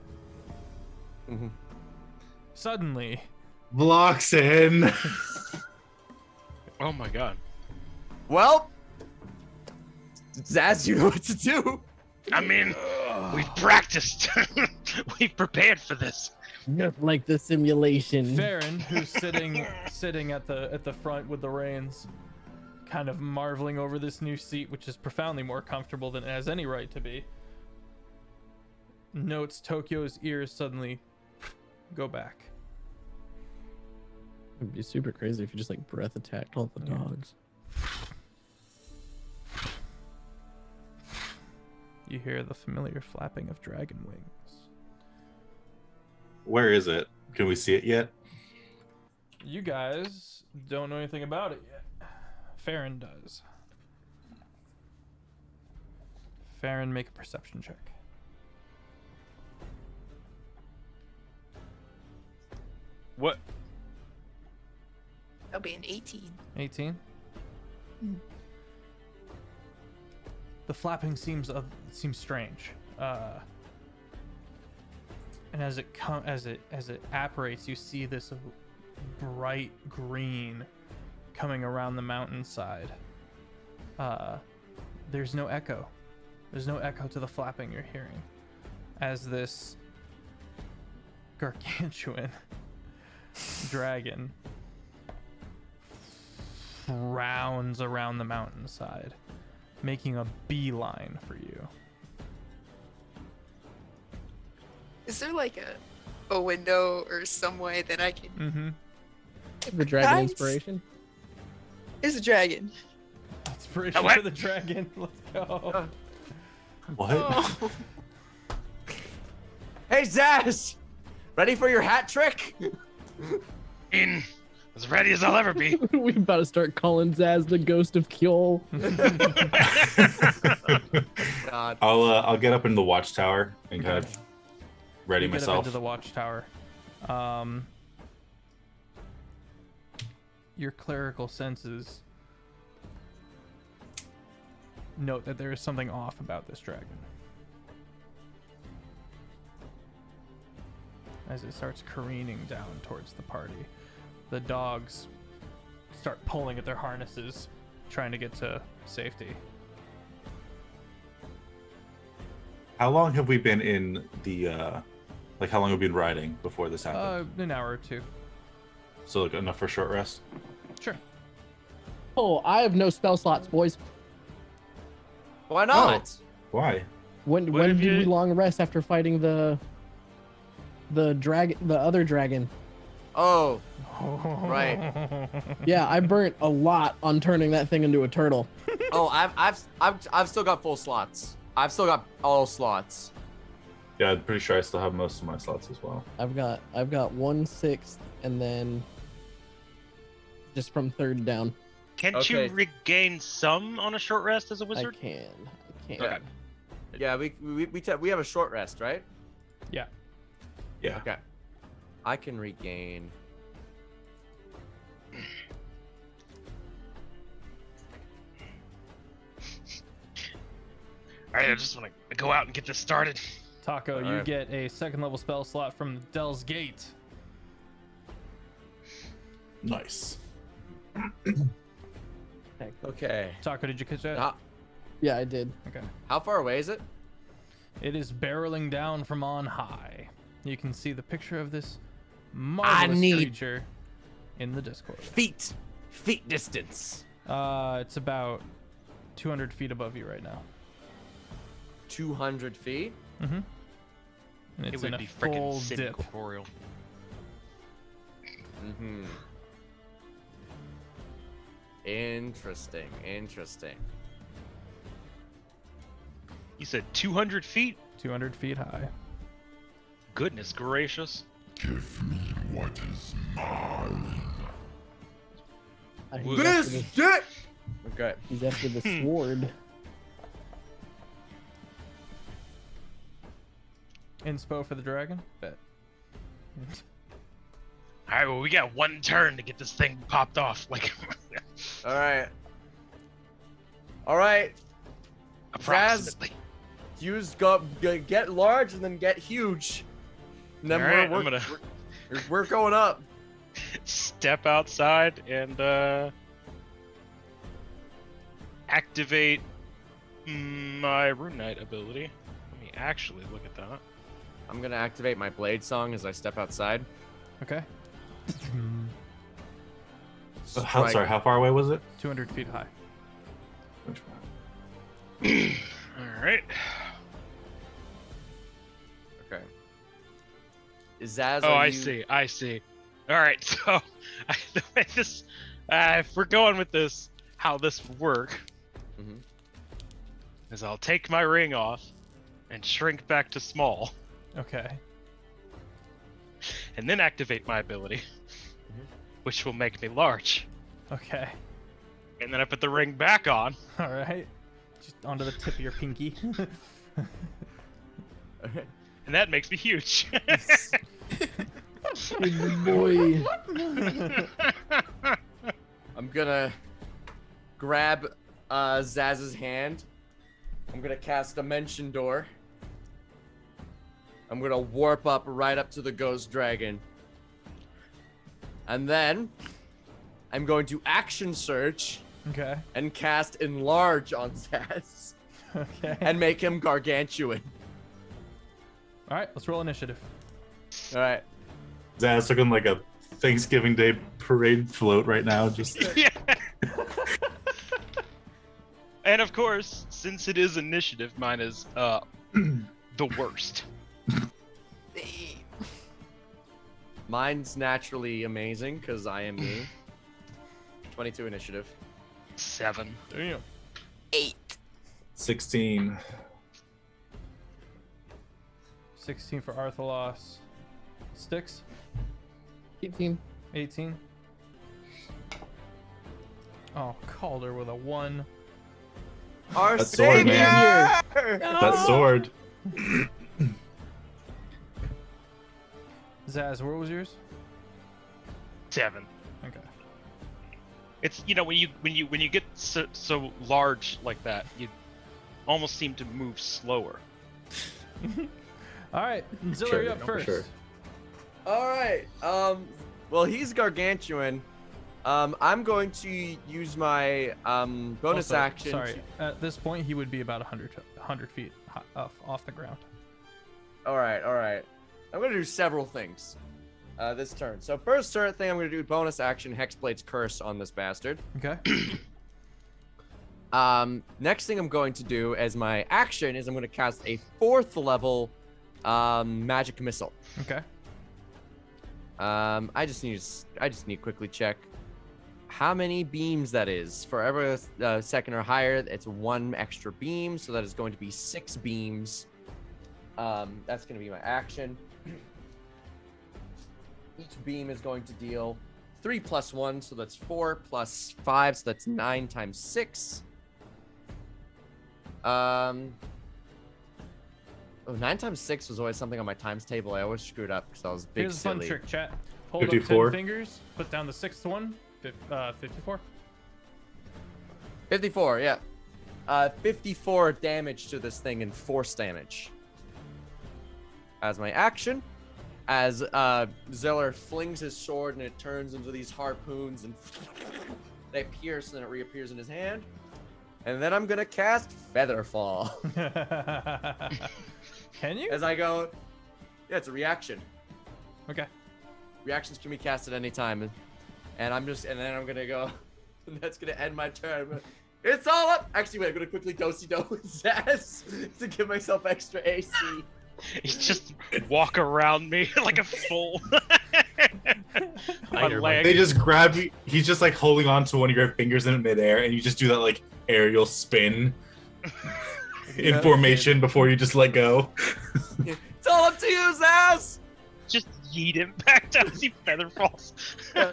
Suddenly, Blocks in. Oh my god. Well, Zaz, you know what to do. I mean, we've practiced. We've prepared for this. Just like the simulation. Farron, who's sitting at the front with the reins, kind of marveling over this new seat, which is profoundly more comfortable than it has any right to be, notes Tokyo's ears suddenly go back. It'd be super crazy if you just like breath attacked all the dogs. You hear the familiar flapping of dragon wings. Where is it? Can we see it yet? You guys don't know anything about it yet. Farron does. Farron, make a perception check. What? That'll be an 18. 18. The flapping seems strange, and as it apparates, you see this bright green coming around the mountainside. There's no echo. There's no echo to the flapping you're hearing, as this gargantuan dragon rounds around the mountainside, making a beeline for you. Is there like a window or some way that I can? Mm-hmm. The dragon Guys? inspiration. There's a dragon. Inspiration what? for the dragon. Let's go. What? Oh. Hey, Zaz! Ready for your hat trick? In as ready as I'll ever be. We about to start calling Zaz the ghost of Kjol. God. I'll get up in the watchtower and kind of ready You get up myself. into the watchtower. Your clerical senses note that there is something off about this dragon. As it starts careening down towards the party, the dogs start pulling at their harnesses, trying to get to safety. How long have we been in the how long have we been riding before this happened? An hour or two. So like enough for a short rest? Sure. Oh, I have no spell slots, boys. Why not? Why? When What if did we you- long rest after fighting the other dragon? Oh, right. Yeah, I burnt a lot on turning that thing into a turtle. Oh, I've still got full slots. I've still got all slots. Yeah, I'm pretty sure I still have most of my slots as well. I've got 1/6 and then just from third down. Can't Okay. you regain some on a short rest as a I wizard? can. Okay. Yeah, we have a short rest, right? Yeah. Yeah. Okay. I can regain. All right, I just want to go out and get this started. Taco, you Alright. get a second level spell slot from Dell's Gate. Nice. Okay. Taco, did you catch that? Yeah, I did. Okay. How far away is it? It is barreling down from on high. You can see the picture of this marvelous need- creature in the Discord. Feet distance. It's about 200 feet above you right now. 200 feet. Mm-hmm. And It it's in would a be full freaking Sid dip. corporeal. Mm-hmm. Interesting. You said 200 feet? 200 feet high. Goodness gracious. He's after the- shit. Okay. He's after the sword. Inspo for the dragon? Bet. All right, well, we got one turn to get this thing popped off. Like, All right. approximately. Get large and then get huge. And then Alright, we're, I'm gonna we're going up. step outside and activate my Rune Knight ability. Let me actually look at that. I'm gonna activate my blade song as I step outside. Okay. Sorry, how far away was it? 200 feet high. All right. Okay. Zaz, Oh, are I you- see. All right, so the way this, if we're going with this, how this would work Mhm. is I'll take my ring off and shrink back to small, Okay. and then activate my ability, which will make me large. Okay. And then I put the ring back on. All right. Just onto the tip of your pinky. And that makes me huge. Big boy. I'm gonna grab Zaz's hand. I'm gonna cast Dimension Door. I'm gonna warp up right up to the Ghost Dragon. And then I'm going to Action Search Okay. and cast Enlarge on Zaz Okay. and make him gargantuan. All right. Let's roll initiative. All right. Zaz looking like a Thanksgiving Day parade float right now. Just Yeah. And of course, since it is initiative, mine is the worst. Mine's naturally amazing because I am me. 22 initiative. 7. Damn. 16. 16 for Arthalos. Sticks. 18. 18. Oh, Calder with a 1. Our That sword, savior! man. That sword. Zaz, what was yours? 7. Okay. It's when you get so large like that, you almost seem to move slower. All right. Zilla, Sure, you're up no, for first. sure. All right. Well, he's gargantuan. I'm going to use my bonus Also, action. Sorry. At this point, he would be about 100 feet off the ground. All right. I'm gonna do several things this turn. So first turn thing, I'm gonna do bonus action Hexblade's Curse on this bastard. Okay. Next thing I'm going to do as my action is I'm going to cast a 4th level magic missile. Okay. I just need to quickly check how many beams that is. For every second or higher, it's 1 extra beam, so that is going to be 6 beams. That's going to be my action. Each beam is going to deal 3 plus 1, so that's 4 plus 5, so that's 9 times 6. 9 times 6 was always something on my times table. I always screwed up because I was big Here's a fun silly. trick, chat. Hold up 54. 10 fingers, put down the 6th one, 54. 54, yeah. 54 damage to this thing and force damage. As my action, as Zeller flings his sword and it turns into these harpoons and they pierce and it reappears in his hand. And then I'm gonna cast Featherfall. Can you? As I go, yeah, it's a reaction. Okay. Reactions can be cast at any time, and then I'm gonna go. And that's gonna end my turn. It's all up. Actually, wait, I'm gonna quickly do-si-do with Zaz to give myself extra AC. You just walk around me like a fool. My leg. They just grab you. He's just like holding on to one of your fingers in midair, and you just do that like aerial spin in formation before you just let go. It's all up to you, Zaz. Just yeet him back down as he feather falls. All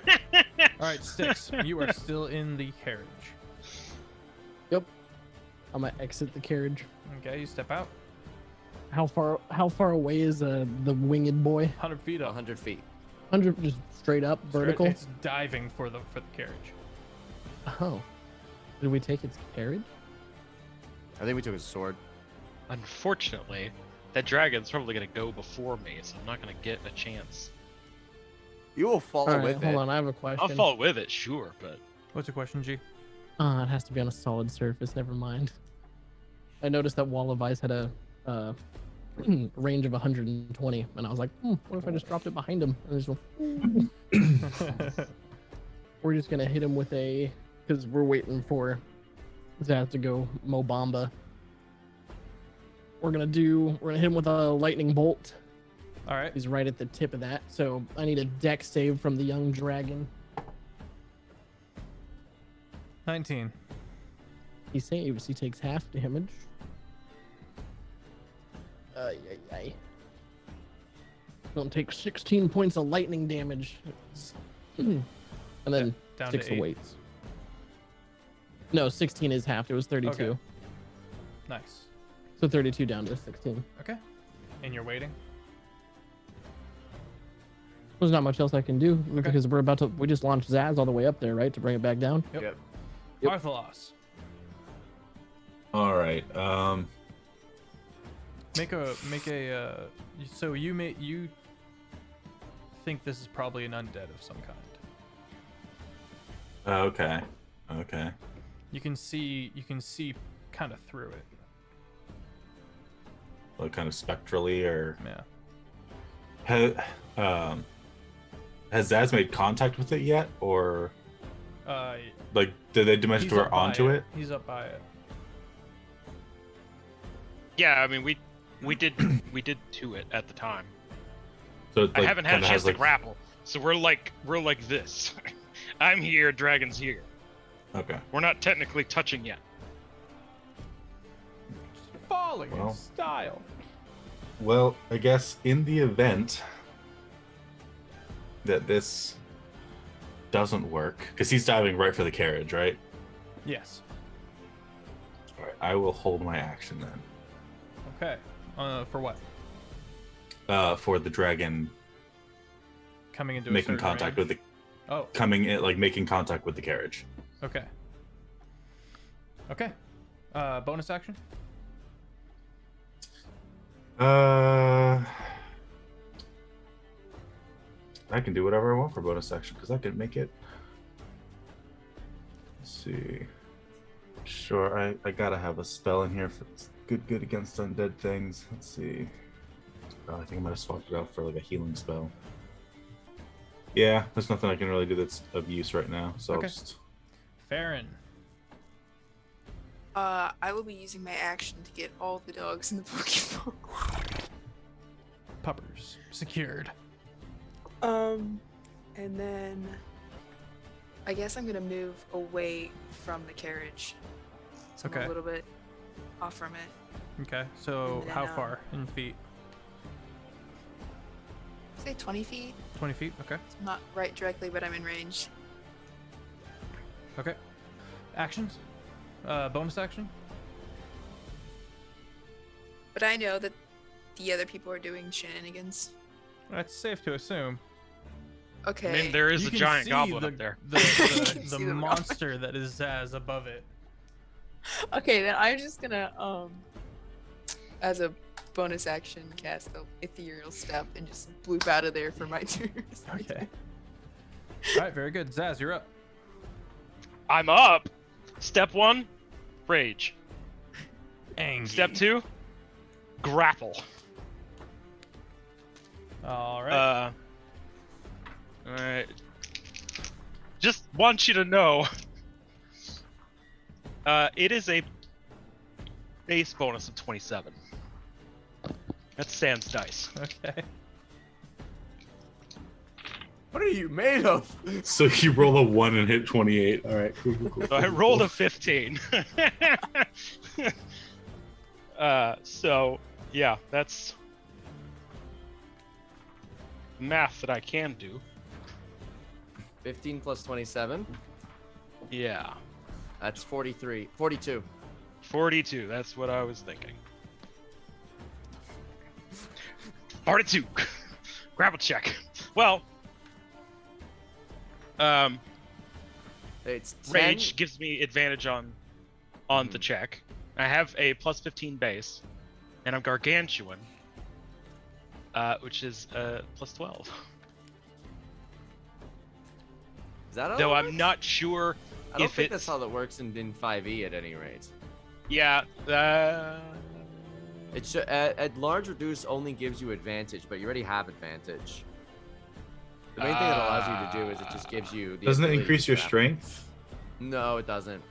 right, Sticks, you are still in the carriage. Yep. I'm gonna exit the carriage. Okay, you step out. How far away is the winged boy? 100 feet up. 100 feet. 100, just straight up, vertical. It's diving for the carriage. Oh, did we take its carriage? I think we took his sword. Unfortunately, That dragon's probably gonna go before me, so I'm not gonna get a chance. You will fall All right, with hold it. on. I have a question. I'll fall with it, sure, but What's your question, G? It has to be on a solid surface. Never mind. I noticed that Wall of Ice had a range of 120, and I was like, what if I just dropped it behind him? And just went, we're just gonna hit him with a, because we're waiting for Zaz to go Mobamba. We're gonna hit him with a lightning bolt. All right. He's right at the tip of that, so I need a dex save from the young dragon. 19. He saves. He takes half damage. Don't take 16 points of lightning damage. And then Down 6 to 8. weights. No, 16 is halved. It was 32. Okay. Nice. So 32 down to 16. Okay. And you're waiting? There's not much else I can do because we just launched Zaz all the way up there, right? To bring it back down. Yep. Yep. Bartholos. All right. Make a so you think this is probably an undead of some kind. Okay. You can see kind of through it. Like kind of spectrally, or Yeah. has Zaz made contact with it yet, or like did they dimension He's door up by onto it? He's up by it. yeah, I mean we did to it at the time. So it, I like, haven't had a kinda chance has, to like, grapple, so we're like this. I'm here, dragon's here. Okay. We're not technically touching yet. Falling Well. in style. Well, I guess in the event that this doesn't work, because he's diving right for the carriage, right? Yes. All right, I will hold my action then. Okay. For what? For the dragon Coming into making a certain contact range? with the making contact with the carriage. Okay. Okay. Bonus action? I can do whatever I want for bonus action because I can make it. Let's see. Sure, I gotta have a spell in here for good against undead things. Let's see. Oh, I think I might have swapped it out for like a healing spell. Yeah, there's nothing I can really do that's of use right now, so Okay. I'll just. Farron. I will be using my action to get all the dogs in the Pokeball. Puppers. Secured. And then I guess I'm gonna move away from the carriage. So I'm Okay. a little bit off from it. Okay. So And then, how far in feet? Say 20 feet. 20 feet? Okay. I'm not right directly, but I'm in range. Okay. Actions? Bonus action? But I know that the other people are doing shenanigans. That's safe to assume. Okay. I mean, there is You a can giant see goblin up there. The can see the monster that is Zaz above it. Okay, then I'm just gonna as a bonus action cast the ethereal step and just bloop out of there for my turn. Okay. Alright, very good. Zaz, you're up. I'm up. Step 1, rage. Angry. Step 2, grapple. Alright. Alright. Just want you to know. It is a base bonus of 27. That's Sans dice. Okay. What are you made of? So you roll a 1 and hit 28. All right, cool. So I rolled a 15. So yeah, that's math that I can do. 15 plus 27. Yeah. That's 43. 42. 42, that's what I was thinking. 42. Grapple check. Well, It's 10. rage gives me advantage on the check. I have a plus 15 base, and I'm gargantuan, which is plus 12. Is that how Though it I'm works? not sure I don't if think it's that's how that works in 5e at any rate. yeah. It should at large reduce only gives you advantage, but you already have advantage. The main thing it allows you to do is it just gives you the Doesn't it ability increase to your grapple. strength? No, it doesn't.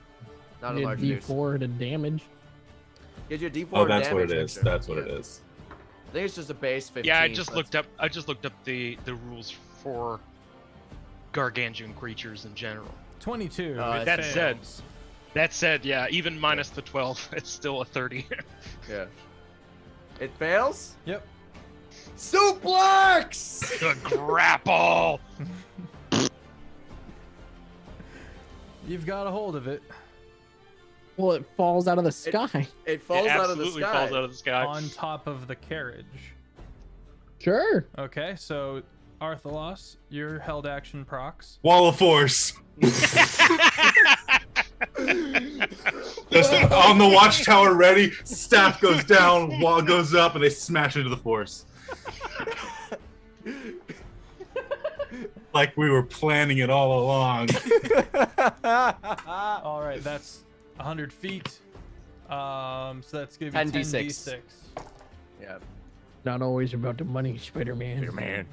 Not a You large get reduce. D4 to damage. Gives you a D4 Oh, that's what it damage is. extra. That's what it Yeah. is. I think it's just a base 15. Yeah, I just so looked up the rules for gargantuan creatures in general. 22. I That it said- fails. That said, yeah, even minus the 12, it's still a 30. Yeah. It fails? Yep. Suplex! The grapple. You've got a hold of it Well, it falls out of the sky. It falls It out of the absolutely sky. falls out of the sky. on top of the carriage. Sure. Okay, so Arthalos, your held action procs. Wall of force. Just on the watchtower, ready. Staff goes down, wall goes up, and they smash into the force. Like we were planning it all along. All right, that's 100 feet. So that's gonna be 10d6. 10d6. Yeah. Not always about the money, Spider-Man. Man.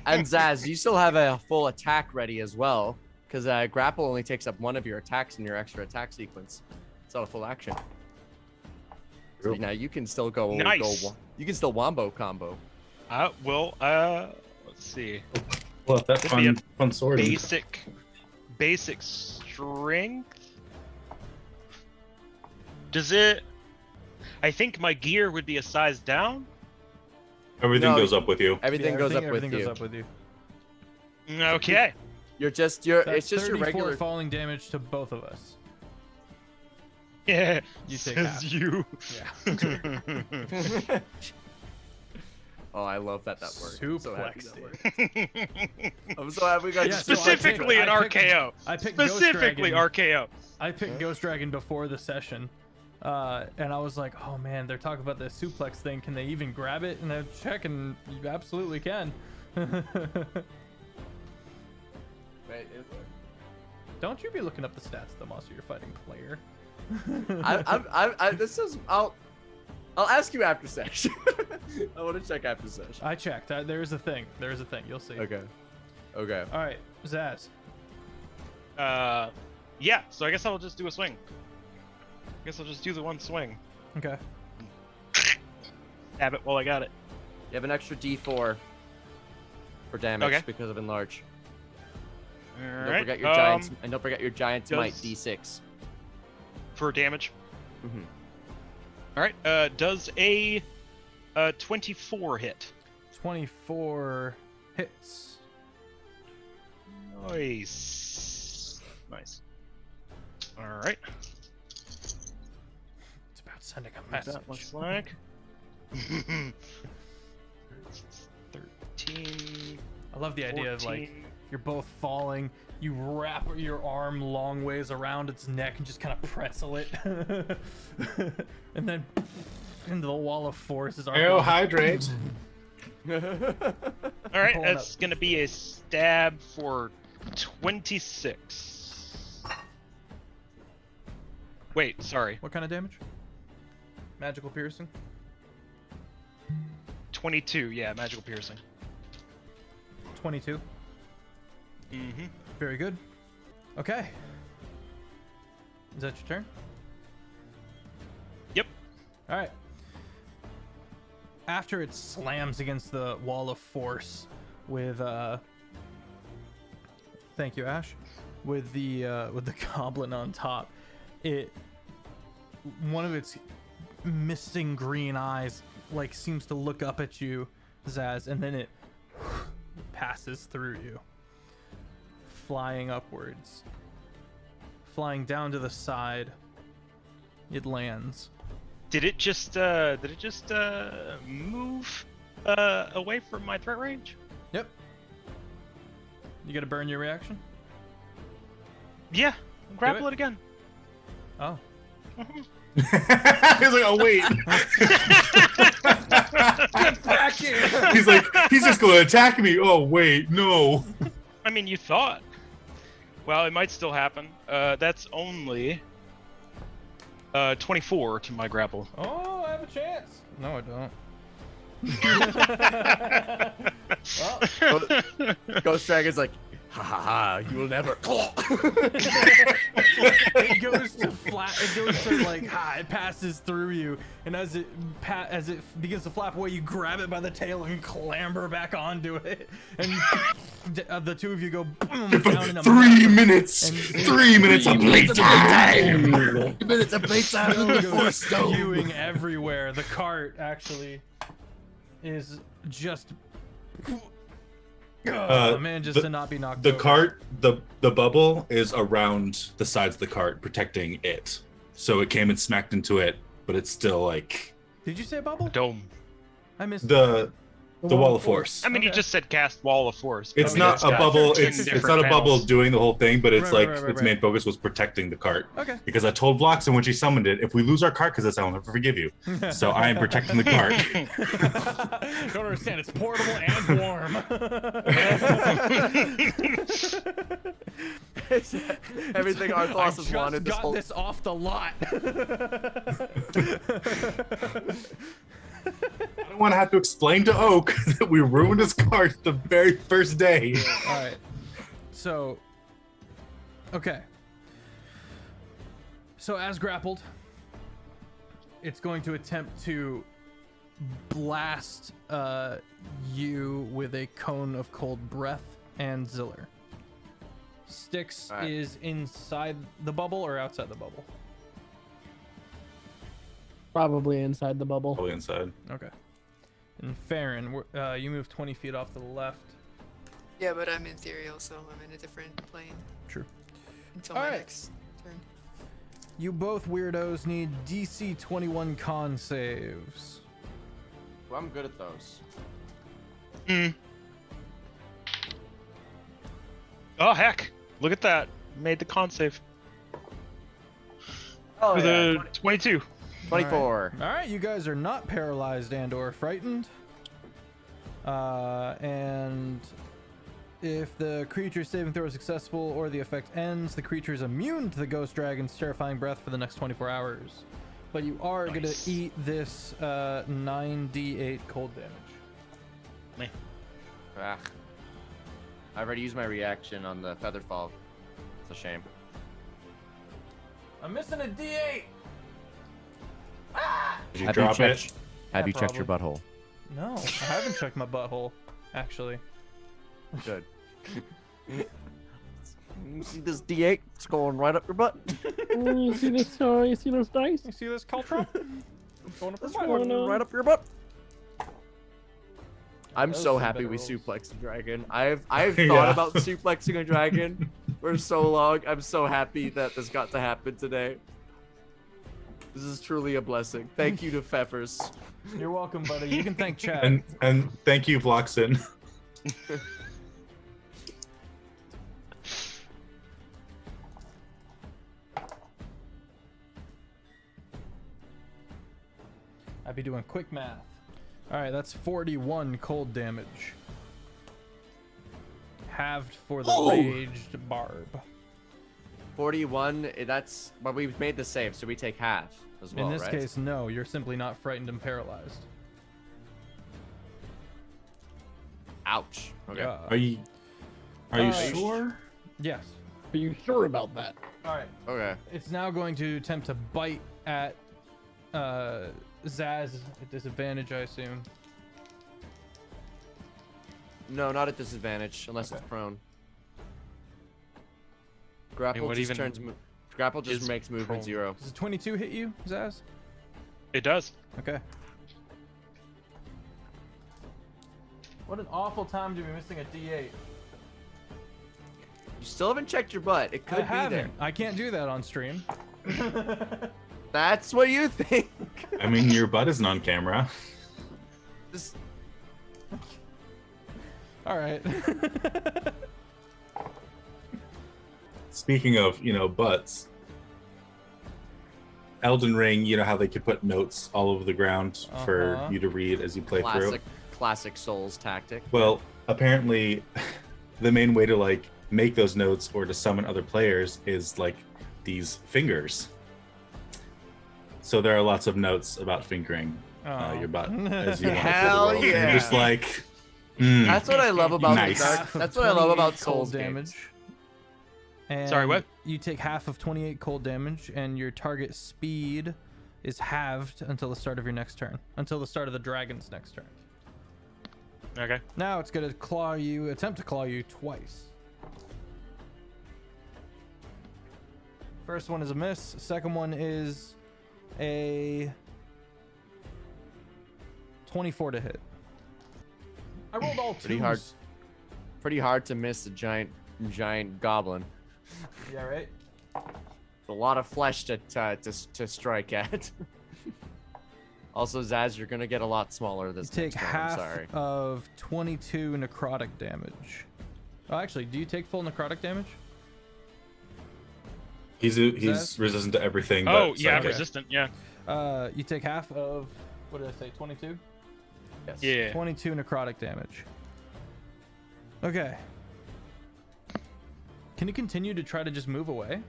And Zaz, you still have a full attack ready as well, because grapple only takes up one of your attacks in your extra attack sequence. It's not a full action. So now you can still go. Nice. You can still wombo combo. Let's see. Well, that's Could be fun sword. Basic strength. Does it? I think my gear would be a size down. Everything No, goes up with you. Everything goes up everything with goes you. up with you. Okay. That's That's it's just your 34 regular. falling damage to both of us. Yeah. You take says half. you. Yeah. Oh, I love that worked. I'm so happy that worked. I'm so happy we got Yeah, so I Specifically picked- an I picked- RKO. I picked Ghost Specifically Dragon. RKO. I picked Ghost Dragon before the session, and I was like, "Oh man, they're talking about the suplex thing. Can they even grab it?" And I check, and you absolutely can. Don't you be looking up the stats of the monster you're fighting, player. This is. I'll ask you after session. I want to check after session. I checked. There's a thing. There's a thing. You'll see. Okay. Okay. All right, Zaz. Yeah. So I guess I'll just do a swing. I guess I'll just do the one swing. Okay. Stab it while I got it. You have an extra D4 for damage Okay. because of enlarge. All And right. don't forget your giant's and don't forget your giant's might does- D6. For damage. Mm-hmm. All right. Does a 24 hit? 24 hits. Nice. Nice. All right. It's about sending a What message. that looks like. 13. I love the idea of like 14. you're both falling. You wrap your arm long ways around its neck and just kind of pretzel it, and then into the wall of force is our. Hydrate. All right, Pulling that's gonna be a stab for 26. Wait, sorry, What kind of damage? Magical piercing. 22. Yeah, magical piercing. 22. Mm-hmm. Very good. Okay. Is that your turn? Yep. All right. After it slams against the wall of force with thank you, Ash, with the goblin on top, one of its misting green eyes like seems to look up at you, Zaz, and then it passes through you, flying upwards, flying down to the side. It lands. Did it just move away from my threat range? Yep. You gotta burn your reaction? Yeah. Grapple it. it again. Oh. He's like, oh wait. Get back here! He's like, he's just going to attack me. Oh wait, no. I mean, you thought. Well, it might still happen. That's only 24 to my grapple. Oh, I have a chance. No, I don't. Well, Ghost Dragon's like, ha ha ha, you will never. it goes to flat. It goes to like, it passes through you, and as it begins to flap away, you grab it by the tail and clamber back onto it, and the two of you go boom down in a 3 minutes. 3 minutes of playtime. 3 minutes of playtime. It goes spewing everywhere. The cart actually is just. Man, just to not be knocked The over. cart, the bubble is around the sides of the cart, protecting it. So it came and smacked into it, but it's still like Did you say bubble? Dome. I missed the wall of force. I mean, you Okay. just said cast wall of force. It's but not it's a got bubble. 13 It's different not a bubble panels. doing the whole thing, but it's Right, like right. its main focus was protecting the cart. Okay. Because I told Vloxen when she summoned it, if we lose our cart, because I'll never forgive you. So I am protecting the cart. Don't understand. It's portable and warm. Everything Arthlos has wanted this got whole. this off the lot. I don't want to have to explain to Oak that we ruined his cart the very first day. All right. So, okay. So as grappled, it's going to attempt to blast you with a cone of cold breath and Ziller. Styx All right. is inside the bubble or outside the bubble? Probably inside the bubble. Probably inside. Okay. And Farron, you move 20 feet off to the left. Yeah, but I'm ethereal, so I'm in a different plane True. until my Alright. next turn. You both weirdos need DC 21 con saves. Well, I'm good at those. Oh, heck. Look at that. Made the con save. Oh, With yeah. a 22. 24. All right, you guys are not paralyzed and or frightened. And if the creature's saving throw is successful or the effect ends, the creature is immune to the ghost dragon's terrifying breath for the next 24 hours. But you are going Nice. to eat this 9d8 cold damage. Ah. I already used my reaction on the feather fall. It's a shame. I'm missing a d8! Did you drop it? Have Yeah, you checked your butthole? No, I haven't checked my butthole, actually. Good. You see this D8? It's going right up your butt. You see this? You see those dice? You see this, Cultra? Going up It's your going butt. right up your butt. I'm Those so are happy better we rolls. suplexed a dragon. I've thought Yeah. about suplexing a dragon for so long. I'm so happy that this got to happen today. This is truly a blessing. Thank you to Feffers. You're welcome, buddy. You can thank Chad. And thank you, Vloxen. I'd be doing quick math. All right, that's 41 cold damage. Halved for the raged barb. 41, that's, but we've made the save, so we take half as well, In this right? case, no, you're simply not frightened and paralyzed. Ouch. Okay. Are you Uh, sure? Yes. Are you sure about that? All right. Okay. It's now going to attempt to bite at Zaz at disadvantage, I assume. No, not at disadvantage, unless it's prone. Grapple what just even turns. Grapple just is makes movement prone? 0. Does a 22 hit you, Zaz? It does. Okay. What an awful time to be missing a D8. You still haven't checked your butt. It could I be there. haven't. I can't do that on stream. That's what you think. I mean, your butt isn't on camera. Just, All right. Speaking of, butts. Elden Ring, you know how they could put notes all over the ground for Uh-huh. you to read as you play through. Classic Souls tactic. Well, apparently, the main way to like make those notes or to summon other players is like these fingers. So there are lots of notes about fingering your butt as you walk through the Hell world. And yeah. you're just like, That's what I love about Nice. That's what I love about 28 Souls cold damage. And Sorry, what? You take half of 28 cold damage, and your target speed is halved until the start of your next turn. Until the start of the dragon's next turn. Okay. Now it's gonna attempt to claw you twice. First one is a miss. Second one is a 24 to hit. I rolled all Pretty twos. hard. Pretty hard to miss a giant goblin. Yeah, right. It's a lot of flesh to strike at. Also, Zaz, you're gonna get a lot smaller this You take next round, half I'm sorry. of 22 necrotic damage. Oh, actually, do you take full necrotic damage? he's resistant to everything. Oh, but yeah, I'm psychic. resistant. Yeah. You take half of, what did I say, 22? Yes. Yeah. 22 necrotic damage. Okay. Can you continue to try to just move away?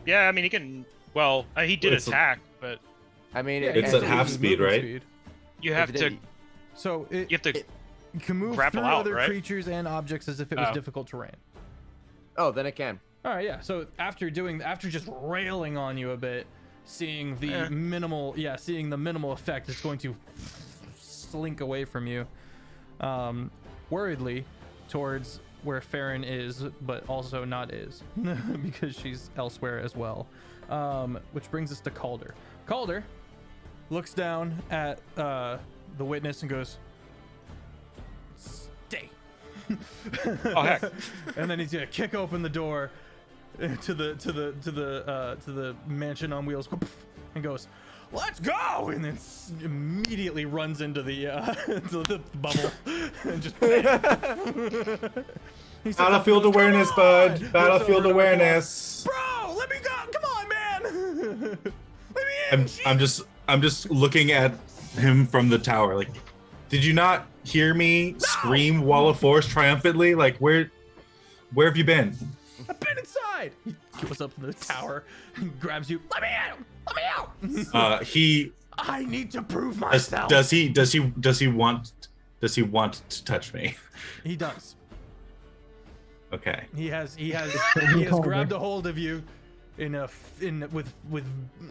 Yeah, I mean, he can. Well, he did It's a- attack, but I mean, Yeah, It's you at can half use speed, movement right? speed. you have If it to. did- So You have to. you can move grapple through out, other right? creatures and objects as if it was Oh. difficult terrain. Oh, then it can. All right, yeah. So after just railing on you a bit, seeing the Eh. minimal effect, it's going to slink away from you, worriedly, towards where Farron is, but also not is, because she's elsewhere as well. Which brings us to Calder. Calder looks down at the witness and goes, "Stay." Oh heck! And then he's gonna kick open the door to the mansion on wheels and goes, "Let's go!" And then immediately runs into the into the bubble and just He says, Battlefield "Come awareness, on!" bud. Looks Battlefield over to awareness. Bro, let me go! Come on, man! Let me in! I'm just looking at him from the tower. Like, did you not hear me scream "Wall of Force" triumphantly? Like, where have you been? I've been inside. He goes up to the tower and grabs you. Let me in! Let me out! He I need to prove myself. does he want to touch me? He does. Okay. He has Calder. grabbed a hold of you with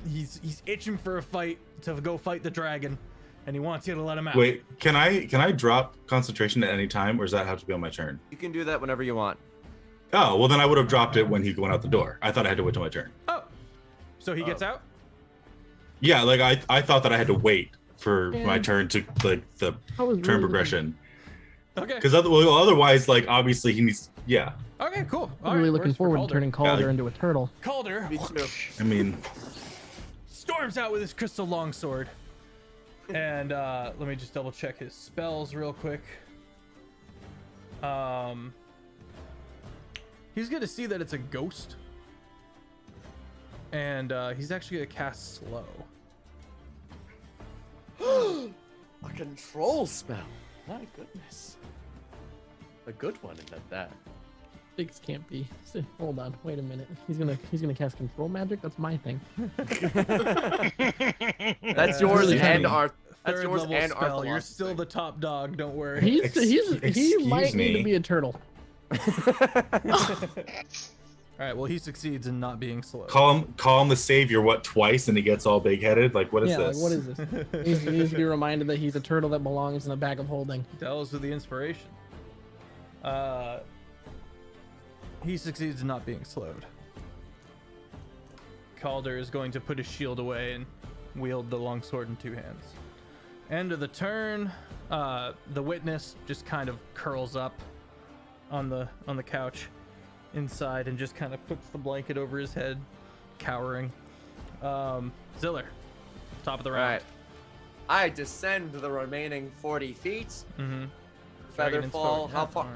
he's itching for a fight to go fight the dragon, and he wants you to let him out. Wait, can I drop concentration at any time, or does that have to be on my turn? You can do that whenever you want. Oh, well then I would have dropped it when he went out the door. I thought I had to wait till my turn. Oh, so he gets out. Yeah, like I thought that I had to wait for my Yeah. turn to like the I was turn really- progression. Okay. Because otherwise, like obviously he needs. Yeah, Okay. Cool. I'm really looking forward to turning Calder Yeah. into a turtle. Calder Me too. I mean, storms out with his crystal longsword, and let me just double check his spells real quick. He's gonna see that it's a ghost, and he's actually gonna cast slow. A control spell. My goodness. A good one at that. Six can't be. Hold on, wait a minute. He's gonna cast control magic. That's my thing. That's yours Really and funny. our. That's Third yours level and our spell. You're philosophy. still the top dog. Don't worry. He excuse might need to me. be a turtle. All right. Well, he succeeds in not being slow. call him the savior. What, twice, and he gets all big headed? Like, what is Yeah, this? like what is this? He needs to be reminded that he's a turtle that belongs in a bag of holding. Tells with the inspiration. He succeeds in not being slowed. Calder is going to put his shield away and wield the longsword in two hands. End of the turn. The witness just kind of curls up on the couch inside and just kind of puts the blanket over his head, cowering. Ziller, top of the round. Right. I descend the remaining 40 feet. Mm-hmm. Featherfall. How far?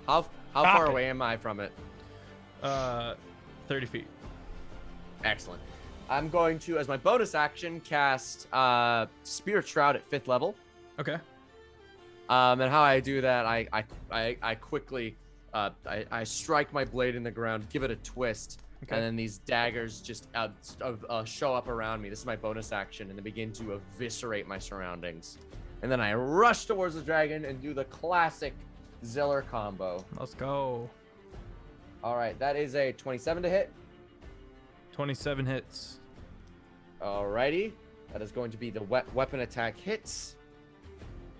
How Stop far it. away am I from it? 30 feet. Excellent. I'm going to, as my bonus action, cast Spirit Shroud at 5th level. Okay. And how I do that, I quickly I strike my blade in the ground, give it a twist, Okay. and then these daggers just show up around me. This is my bonus action, and they begin to eviscerate my surroundings. And then I rush towards the dragon and do the classic Ziller combo. Let's go. All right, that is a 27 to hit. 27 hits. Alrighty, that is going to be the weapon attack hits.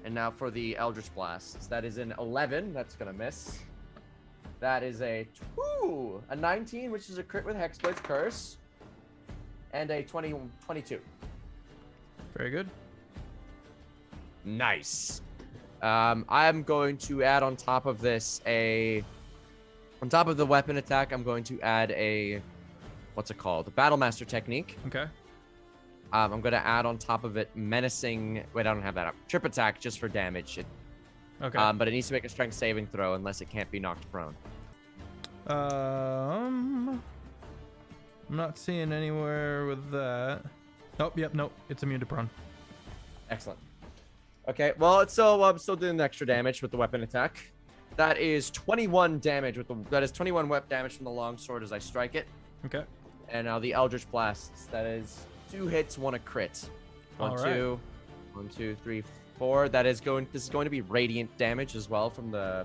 And now for the Eldritch Blasts. That is an 11. That's gonna miss. That is a 19, which is a crit with Hexblade's Curse, and a 22. Very good. Nice. I'm going to add on top of this on top of the weapon attack, I'm going to add a, what's it called? The Battlemaster technique. Okay. I'm going to add on top of it menacing. Wait, I don't have that up. Trip attack just for damage. Okay. But it needs to make a strength saving throw unless it can't be knocked prone. I'm not seeing anywhere with that. Oh, yep, nope. It's immune to prone. Excellent. Okay, well, I'm still doing the extra damage with the weapon attack. That is 21 damage that is 21 web damage from the longsword as I strike it. Okay. And now the Eldritch Blasts. That is 2 hits, 1 a crit. All right. 1, 2, 3, 4. This is going to be radiant damage as well from the,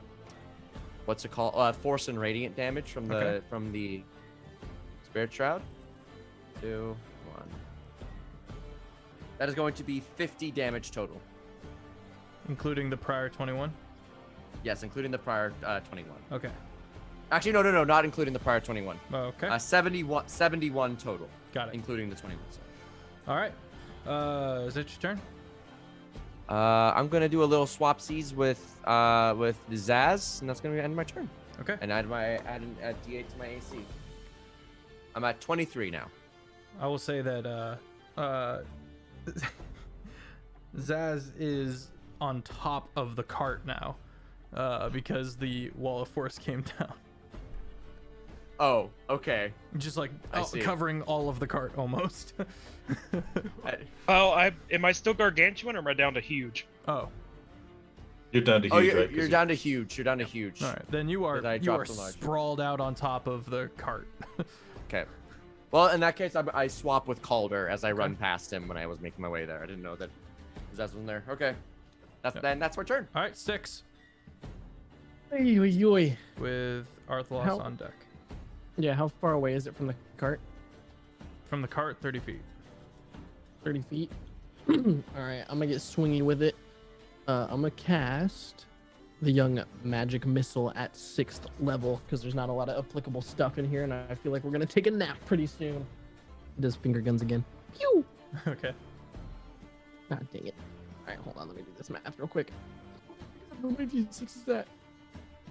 what's it called? Force and radiant damage from the Spirit Shroud. 2, 1. That is going to be 50 damage total. Including the prior 21? Yes, including the prior 21. Okay. Actually, no, not including the prior 21. Okay. 71 total. Got it. Including the 21. So. All right. Is it your turn? I'm gonna do a little swapsies with Zaz, and that's gonna be the end of my turn. Okay. And add a D8 to my AC. I'm at 23 now. I will say that Zaz is on top of the cart now because the wall of force came down. Oh, okay. Just like I see. covering all of the cart almost. Oh, am I still gargantuan or am I down to huge? Oh. You're down to huge, right? You're down to huge. You're down to huge. All right. Then you are I dropped the large. sprawled out on top of the cart. Okay. Well, in that case, I swap with Calder as I run past him when I was making my way there. I didn't know that Zaz wasn't there. Okay. Then that's my turn. All right, Sticks Oy, oy, oy. with Arthlos on deck. Yeah, how far away is it from the cart? From the cart, 30 feet. 30 feet. All right, I'm gonna get swingy with it. I'm gonna cast the young magic missile at 6th level because there's not a lot of applicable stuff in here, and I feel like we're gonna take a nap pretty soon. It does finger guns again. Pew! Okay. God dang it. All right, hold on. Let me do this math real quick. How many d6 is that?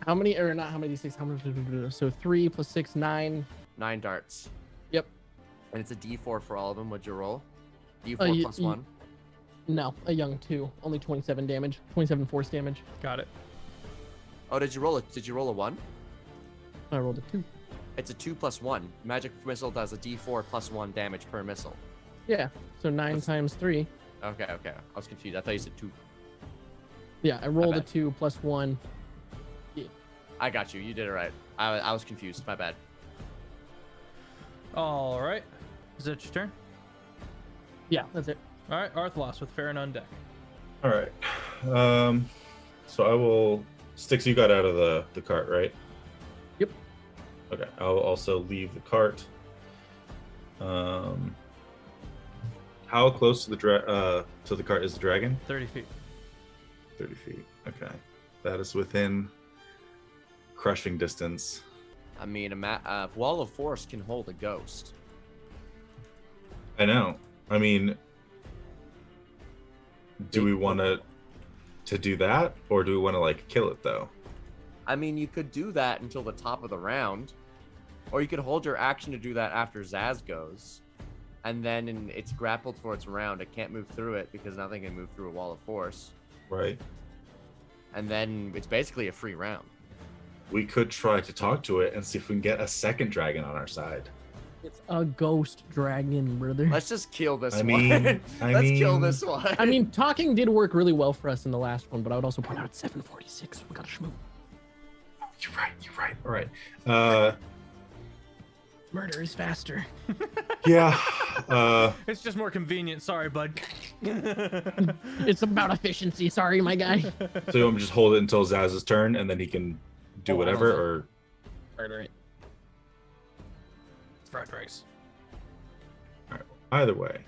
How many, or not how many d6? How many? So 3 plus 6, 9. 9 darts. Yep. And it's a D4 for all of them. What'd you roll? D4 plus 1. No, a young 2. Only 27 damage. 27 force damage. Got it. Oh, did you roll a 1? I rolled a 2. It's a 2 plus 1. Magic missile does a D4 plus 1 damage per missile. Yeah, so 9 times 3. Okay. I was confused. I thought you said 2. Yeah, I rolled a bad. 2 plus 1. I got you. You did it right. I was confused. My bad. All right. Is it your turn? Yeah, that's it. All right, Arthlos with Farron on deck. All right. So I will. Sticks, you got out of the cart, right? Yep. Okay. I'll also leave the cart. How close to the cart is the dragon? 30 feet. 30 feet. Okay. That is within crushing distance. I mean, a wall of force can hold a ghost. I know. I mean, do we want to do that, or do we want to like kill it though? I mean, you could do that until the top of the round, or you could hold your action to do that after Zaz goes, and then it's grappled for its round. It can't move through it because nothing can move through a wall of force. Right. And then it's basically a free round. We could try to talk to it and see if we can get a second dragon on our side. It's a ghost dragon, brother. Let's just kill this I one. mean, Let's kill this one. I mean, talking did work really well for us in the last one, but I would also point out it's 7:46. We gotta schmoo. You're right. All right. Murder is faster. Yeah. It's just more convenient. Sorry, bud. It's about efficiency. Sorry, my guy. So you want me to just hold it until Zaz's turn, and then he can do Oh, whatever, okay. or Right. It's fried rice. either way,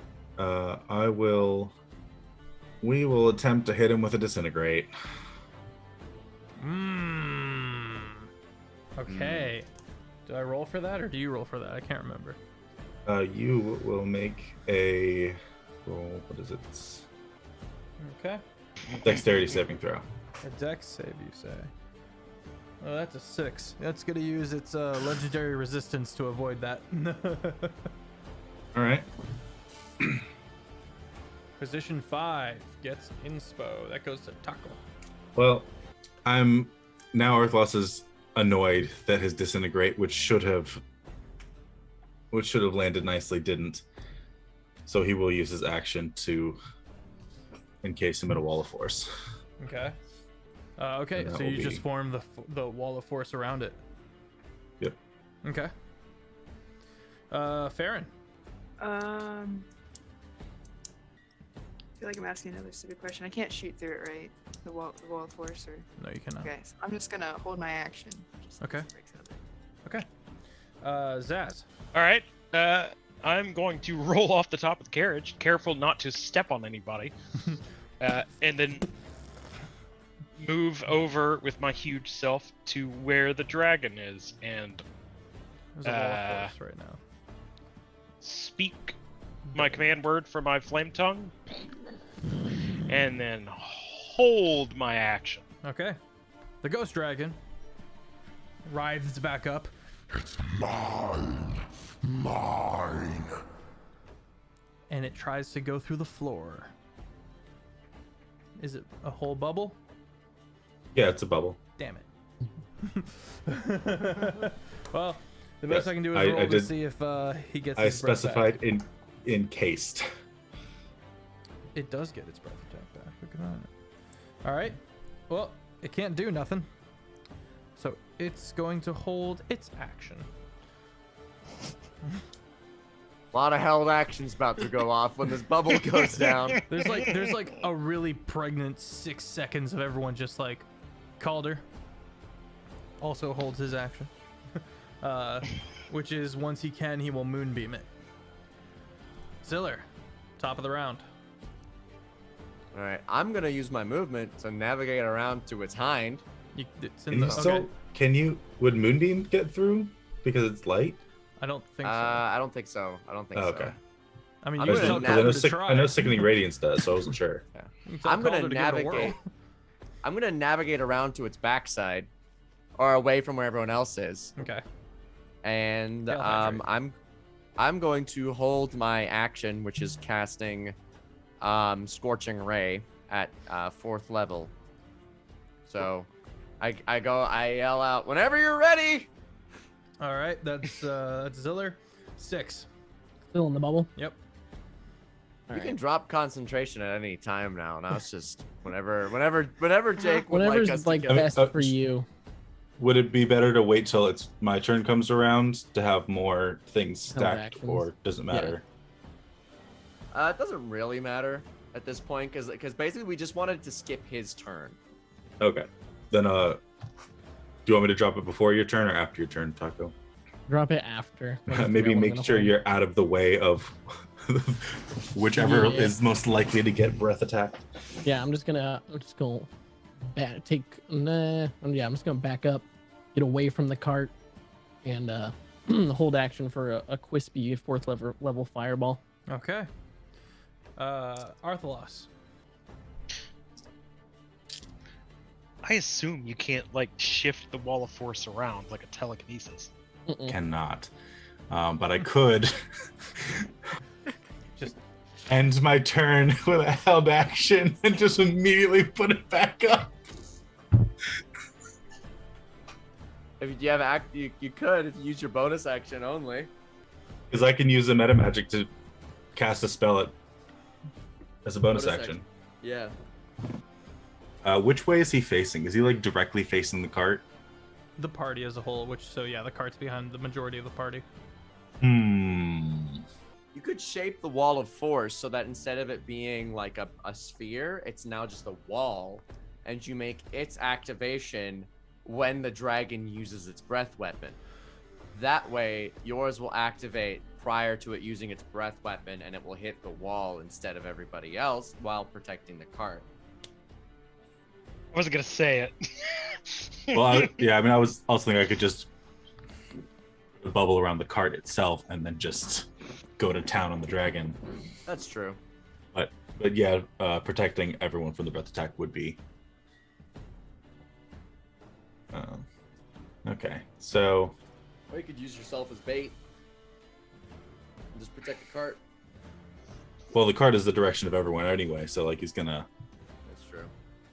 we will attempt to hit him with a disintegrate. Okay. Do I roll for that, or do you roll for that? I can't remember. You will make a roll. What is it? Okay. Dexterity saving throw. A dex save, you say? Oh, that's a 6. That's gonna use its legendary resistance to avoid that. All right. Position 5 gets inspo. That goes to Taco. Well, I'm now Earthloss is annoyed that his disintegrate, which should have landed nicely, didn't. So he will use his action to encase him in a wall of force. Okay. Okay, And that so will you just be- form the wall of force around it. Yep. Okay. Farron. I feel like I'm asking another stupid question. I can't shoot through it, right? The wall of force, or No, you cannot. okay. So I'm just gonna hold my action. Just in Okay. case it breaks out there. Okay. Zaz. All right. I'm going to roll off the top of the carriage, careful not to step on anybody, and then move over with my huge self to where the dragon is and There's a wall of force right now. speak my command word for my flame tongue, and then hold my action. Okay. The ghost dragon writhes back up. Mine. And it tries to go through the floor. Is it a whole bubble? Yeah, it's a bubble. Damn it. Well, the best Yes, I can do is I roll to did- see if he gets I his breath back. specified encased. It does get its breath attack back. Look at that. All right. Well, it can't do nothing. So it's going to hold its action. A lot of held actions about to go off when this bubble goes down. There's like a really pregnant 6 seconds of everyone just like Calder also holds his action. Which is once he can, he will moonbeam it. Ziller, top of the round. All right, I'm gonna use my movement to navigate around to its hind. It's in Can the, you still? okay. Would Moonbeam get through because it's light? I don't think so. I don't think so. I don't think Oh, so. okay. I mean, I'm you gonna can tell navigate- Calder to I know try. Sickening Radiance does, so I wasn't sure. You can tell I'm gonna Calder to give it a whirl. navigate. I'm gonna navigate around to its backside, or away from where everyone else is, Okay. and Hail hydrate. I'm going to hold my action, which is casting Scorching Ray at 4th level. So I yell out, "Whenever you're ready!" All right, that's Ziller. 6. Still in the bubble. Yep. You can drop concentration at any time now. Now it's just whenever Jake would Whatever's like us like to kill. mean, best for you. Would it be better to wait till it's my turn comes around to have more things Held stacked, actions. or does it matter? It doesn't really matter at this point because basically we just wanted to skip his turn. Okay. Then do you want me to drop it before your turn or after your turn, Taco? Drop it after. Those are Maybe the ones I'm make gonna sure hold. you're out of the way of whichever Yeah. is most likely to get breath attacked. Yeah, I'm just gonna take. Nah, yeah, I'm just gonna back up, get away from the cart, and hold action for a Quispy 4th level fireball. Okay. Arthalos. I assume you can't like shift the wall of force around like a telekinesis. Mm-mm. Cannot. But I could Just end my turn with a held action and just immediately put it back up. If you have you could if you use your bonus action only. Because I can use a meta magic to cast a spell as a bonus action. Yeah. Which way is he facing? Is he like directly facing the cart? The party as a whole, the cart's behind the majority of the party. You could shape the wall of force so that instead of it being like a sphere, it's now just a wall, and you make its activation when the dragon uses its breath weapon. That way, yours will activate prior to it using its breath weapon, and it will hit the wall instead of everybody else while protecting the cart. I wasn't gonna say it. Well, I was also thinking I could just bubble around the cart itself and then just go to town on the dragon. That's true. But yeah, protecting everyone from the breath attack would be. Okay, so. Or you could use yourself as bait. And just protect the cart. Well, the cart is the direction of everyone anyway, so like he's gonna. That's true.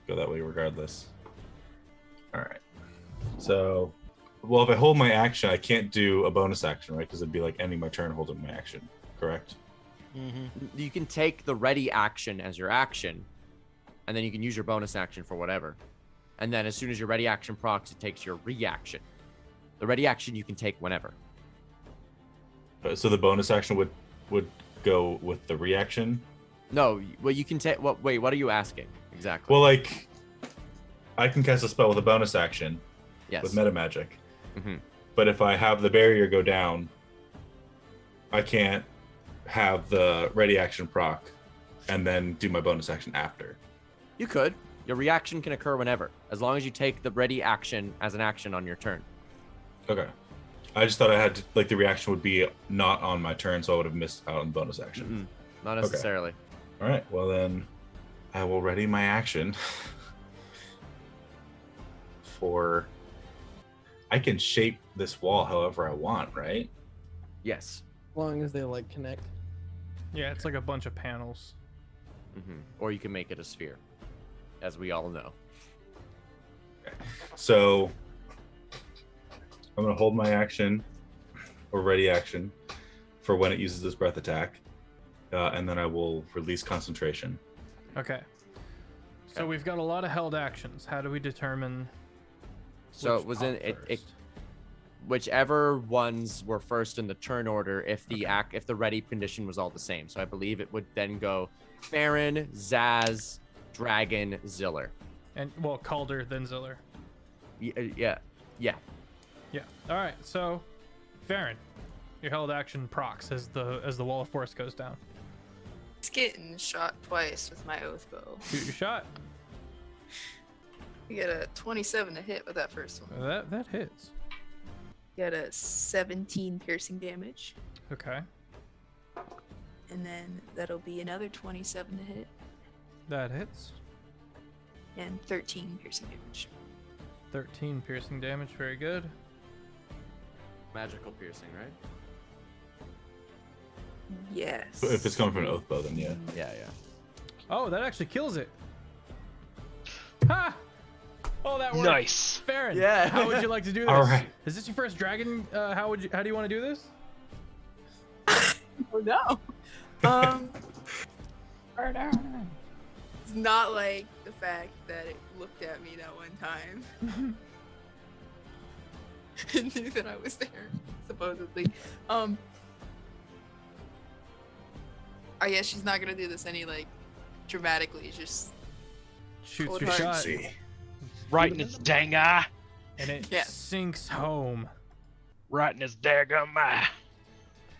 Go that way regardless. All right. So, well, if I hold my action, I can't do a bonus action, right? Because it'd be like ending my turn holding my action, correct? Mm-hmm. You can take the ready action as your action, and then you can use your bonus action for whatever. And then as soon as your ready action procs, it takes your reaction. The ready action you can take whenever. So the bonus action would go with the reaction? No, well, you can take. Wait, what are you asking exactly? Well, like, I can cast a spell with a bonus action. Yes. With meta magic. Mm-hmm. But if I have the barrier go down, I can't have the ready action proc and then do my bonus action after. You could. Your reaction can occur whenever, as long as you take the ready action as an action on your turn. Okay. I just thought I had to, like, the reaction would be not on my turn, so I would have missed out on bonus action. Mm-hmm. Not necessarily. Okay. All right. Well, then I will ready my action for. I can shape this wall however I want, right? Yes. As long as they like connect. Yeah, it's like a bunch of panels. Mm-hmm. Or you can make it a sphere, as we all know. Okay. So I'm going to hold my action or ready action for when it uses this breath attack, and then I will release concentration. Okay. So we've got a lot of held actions. How do we determine? So it was in it. Whichever ones were first in the turn order, if the if the ready condition was all the same. So I believe it would then go Farron, Zaz, Dragon, Ziller. And well, Calder, then Ziller. Yeah. All right. So, Farron, your held action procs as the wall of force goes down. It's getting shot twice with my oath bow. Shoot your shot. You get a 27 to hit with that first one. That hits. You get a 17 piercing damage. Okay. And then that'll be another 27 to hit. That hits. And 13 piercing damage. 13 piercing damage. Very good. Magical piercing, right? Yes. So if it's coming from an oath bow, then yeah. Yeah. Oh, that actually kills it. Ha! Oh, that worked. Nice. Farron, Yeah. how would you like to do this? All right. Is this your first dragon? How do you want to do this? Oh no. It's not like the fact that it looked at me that one time. It knew that I was there, supposedly. I guess she's not gonna do this any like dramatically. Just Shoots Hold your hard. shot, See. Right in his dang eye. and it Yeah. sinks home. Right in his daggum eye.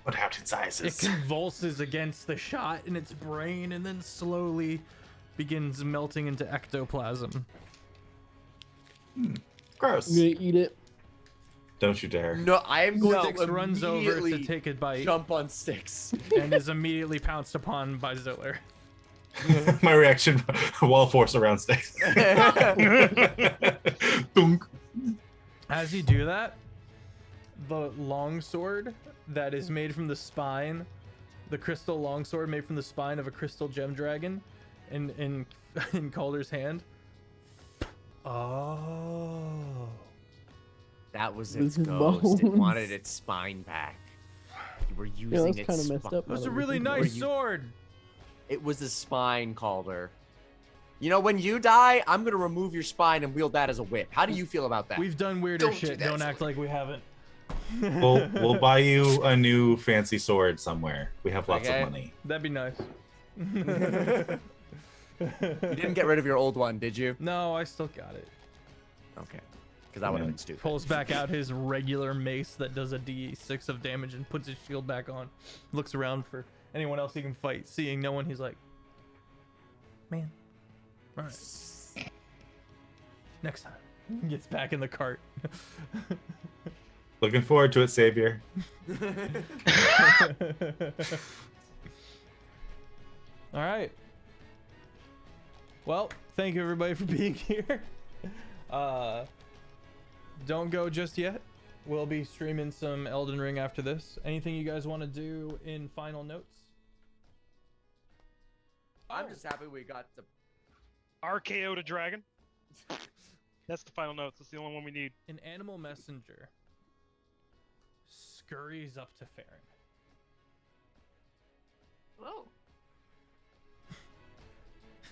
What out its eyes It is. convulses against the shot in its brain, and then slowly begins melting into ectoplasm. Gross. I'm gonna eat it. Don't you dare. No, I am going Six to runs over to immediately take a bite jump on Six. and is immediately pounced upon by Ziller. My reaction, wall force around stakes. Dunk. As you do that, the longsword that is made from the spine, the crystal longsword made from the spine of a crystal gem dragon in Calder's hand. Oh. That was This its is ghost. It bones. wanted its spine back. You were We're using that's its kinda messed up. That's a Well, really we can- nice sword. It was a spine calder. You know, when you die, I'm gonna remove your spine and wield that as a whip. How do you feel about that? We've done weirder Don't do shit. that, Don't act sword. like we haven't. We'll buy you a new fancy sword somewhere. We have lots Okay. of money. That'd be nice. You didn't get rid of your old one, did you? No, I still got it. Okay. Because that would have been stupid. Pulls back out his regular mace that does a d6 of damage and puts his shield back on. Looks around for anyone else he can fight. Seeing no one, he's like, man. All right. Next time. Gets back in the cart. Looking forward to it, Savior. All right. Well, thank you everybody for being here. Don't go just yet. We'll be streaming some Elden Ring after this. Anything you guys want to do in final notes? I'm just happy we got the. RKO to dragon. That's the final notes. That's the only one we need. An animal messenger scurries up to Farron. Whoa.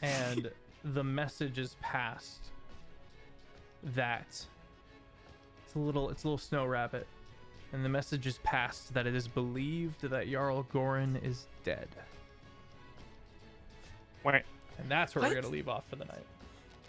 And the message is passed that it's a little snow rabbit, and the message is passed that it is believed that Jarl Gorin is dead. Wait. And that's where we're What? gonna leave off for the night.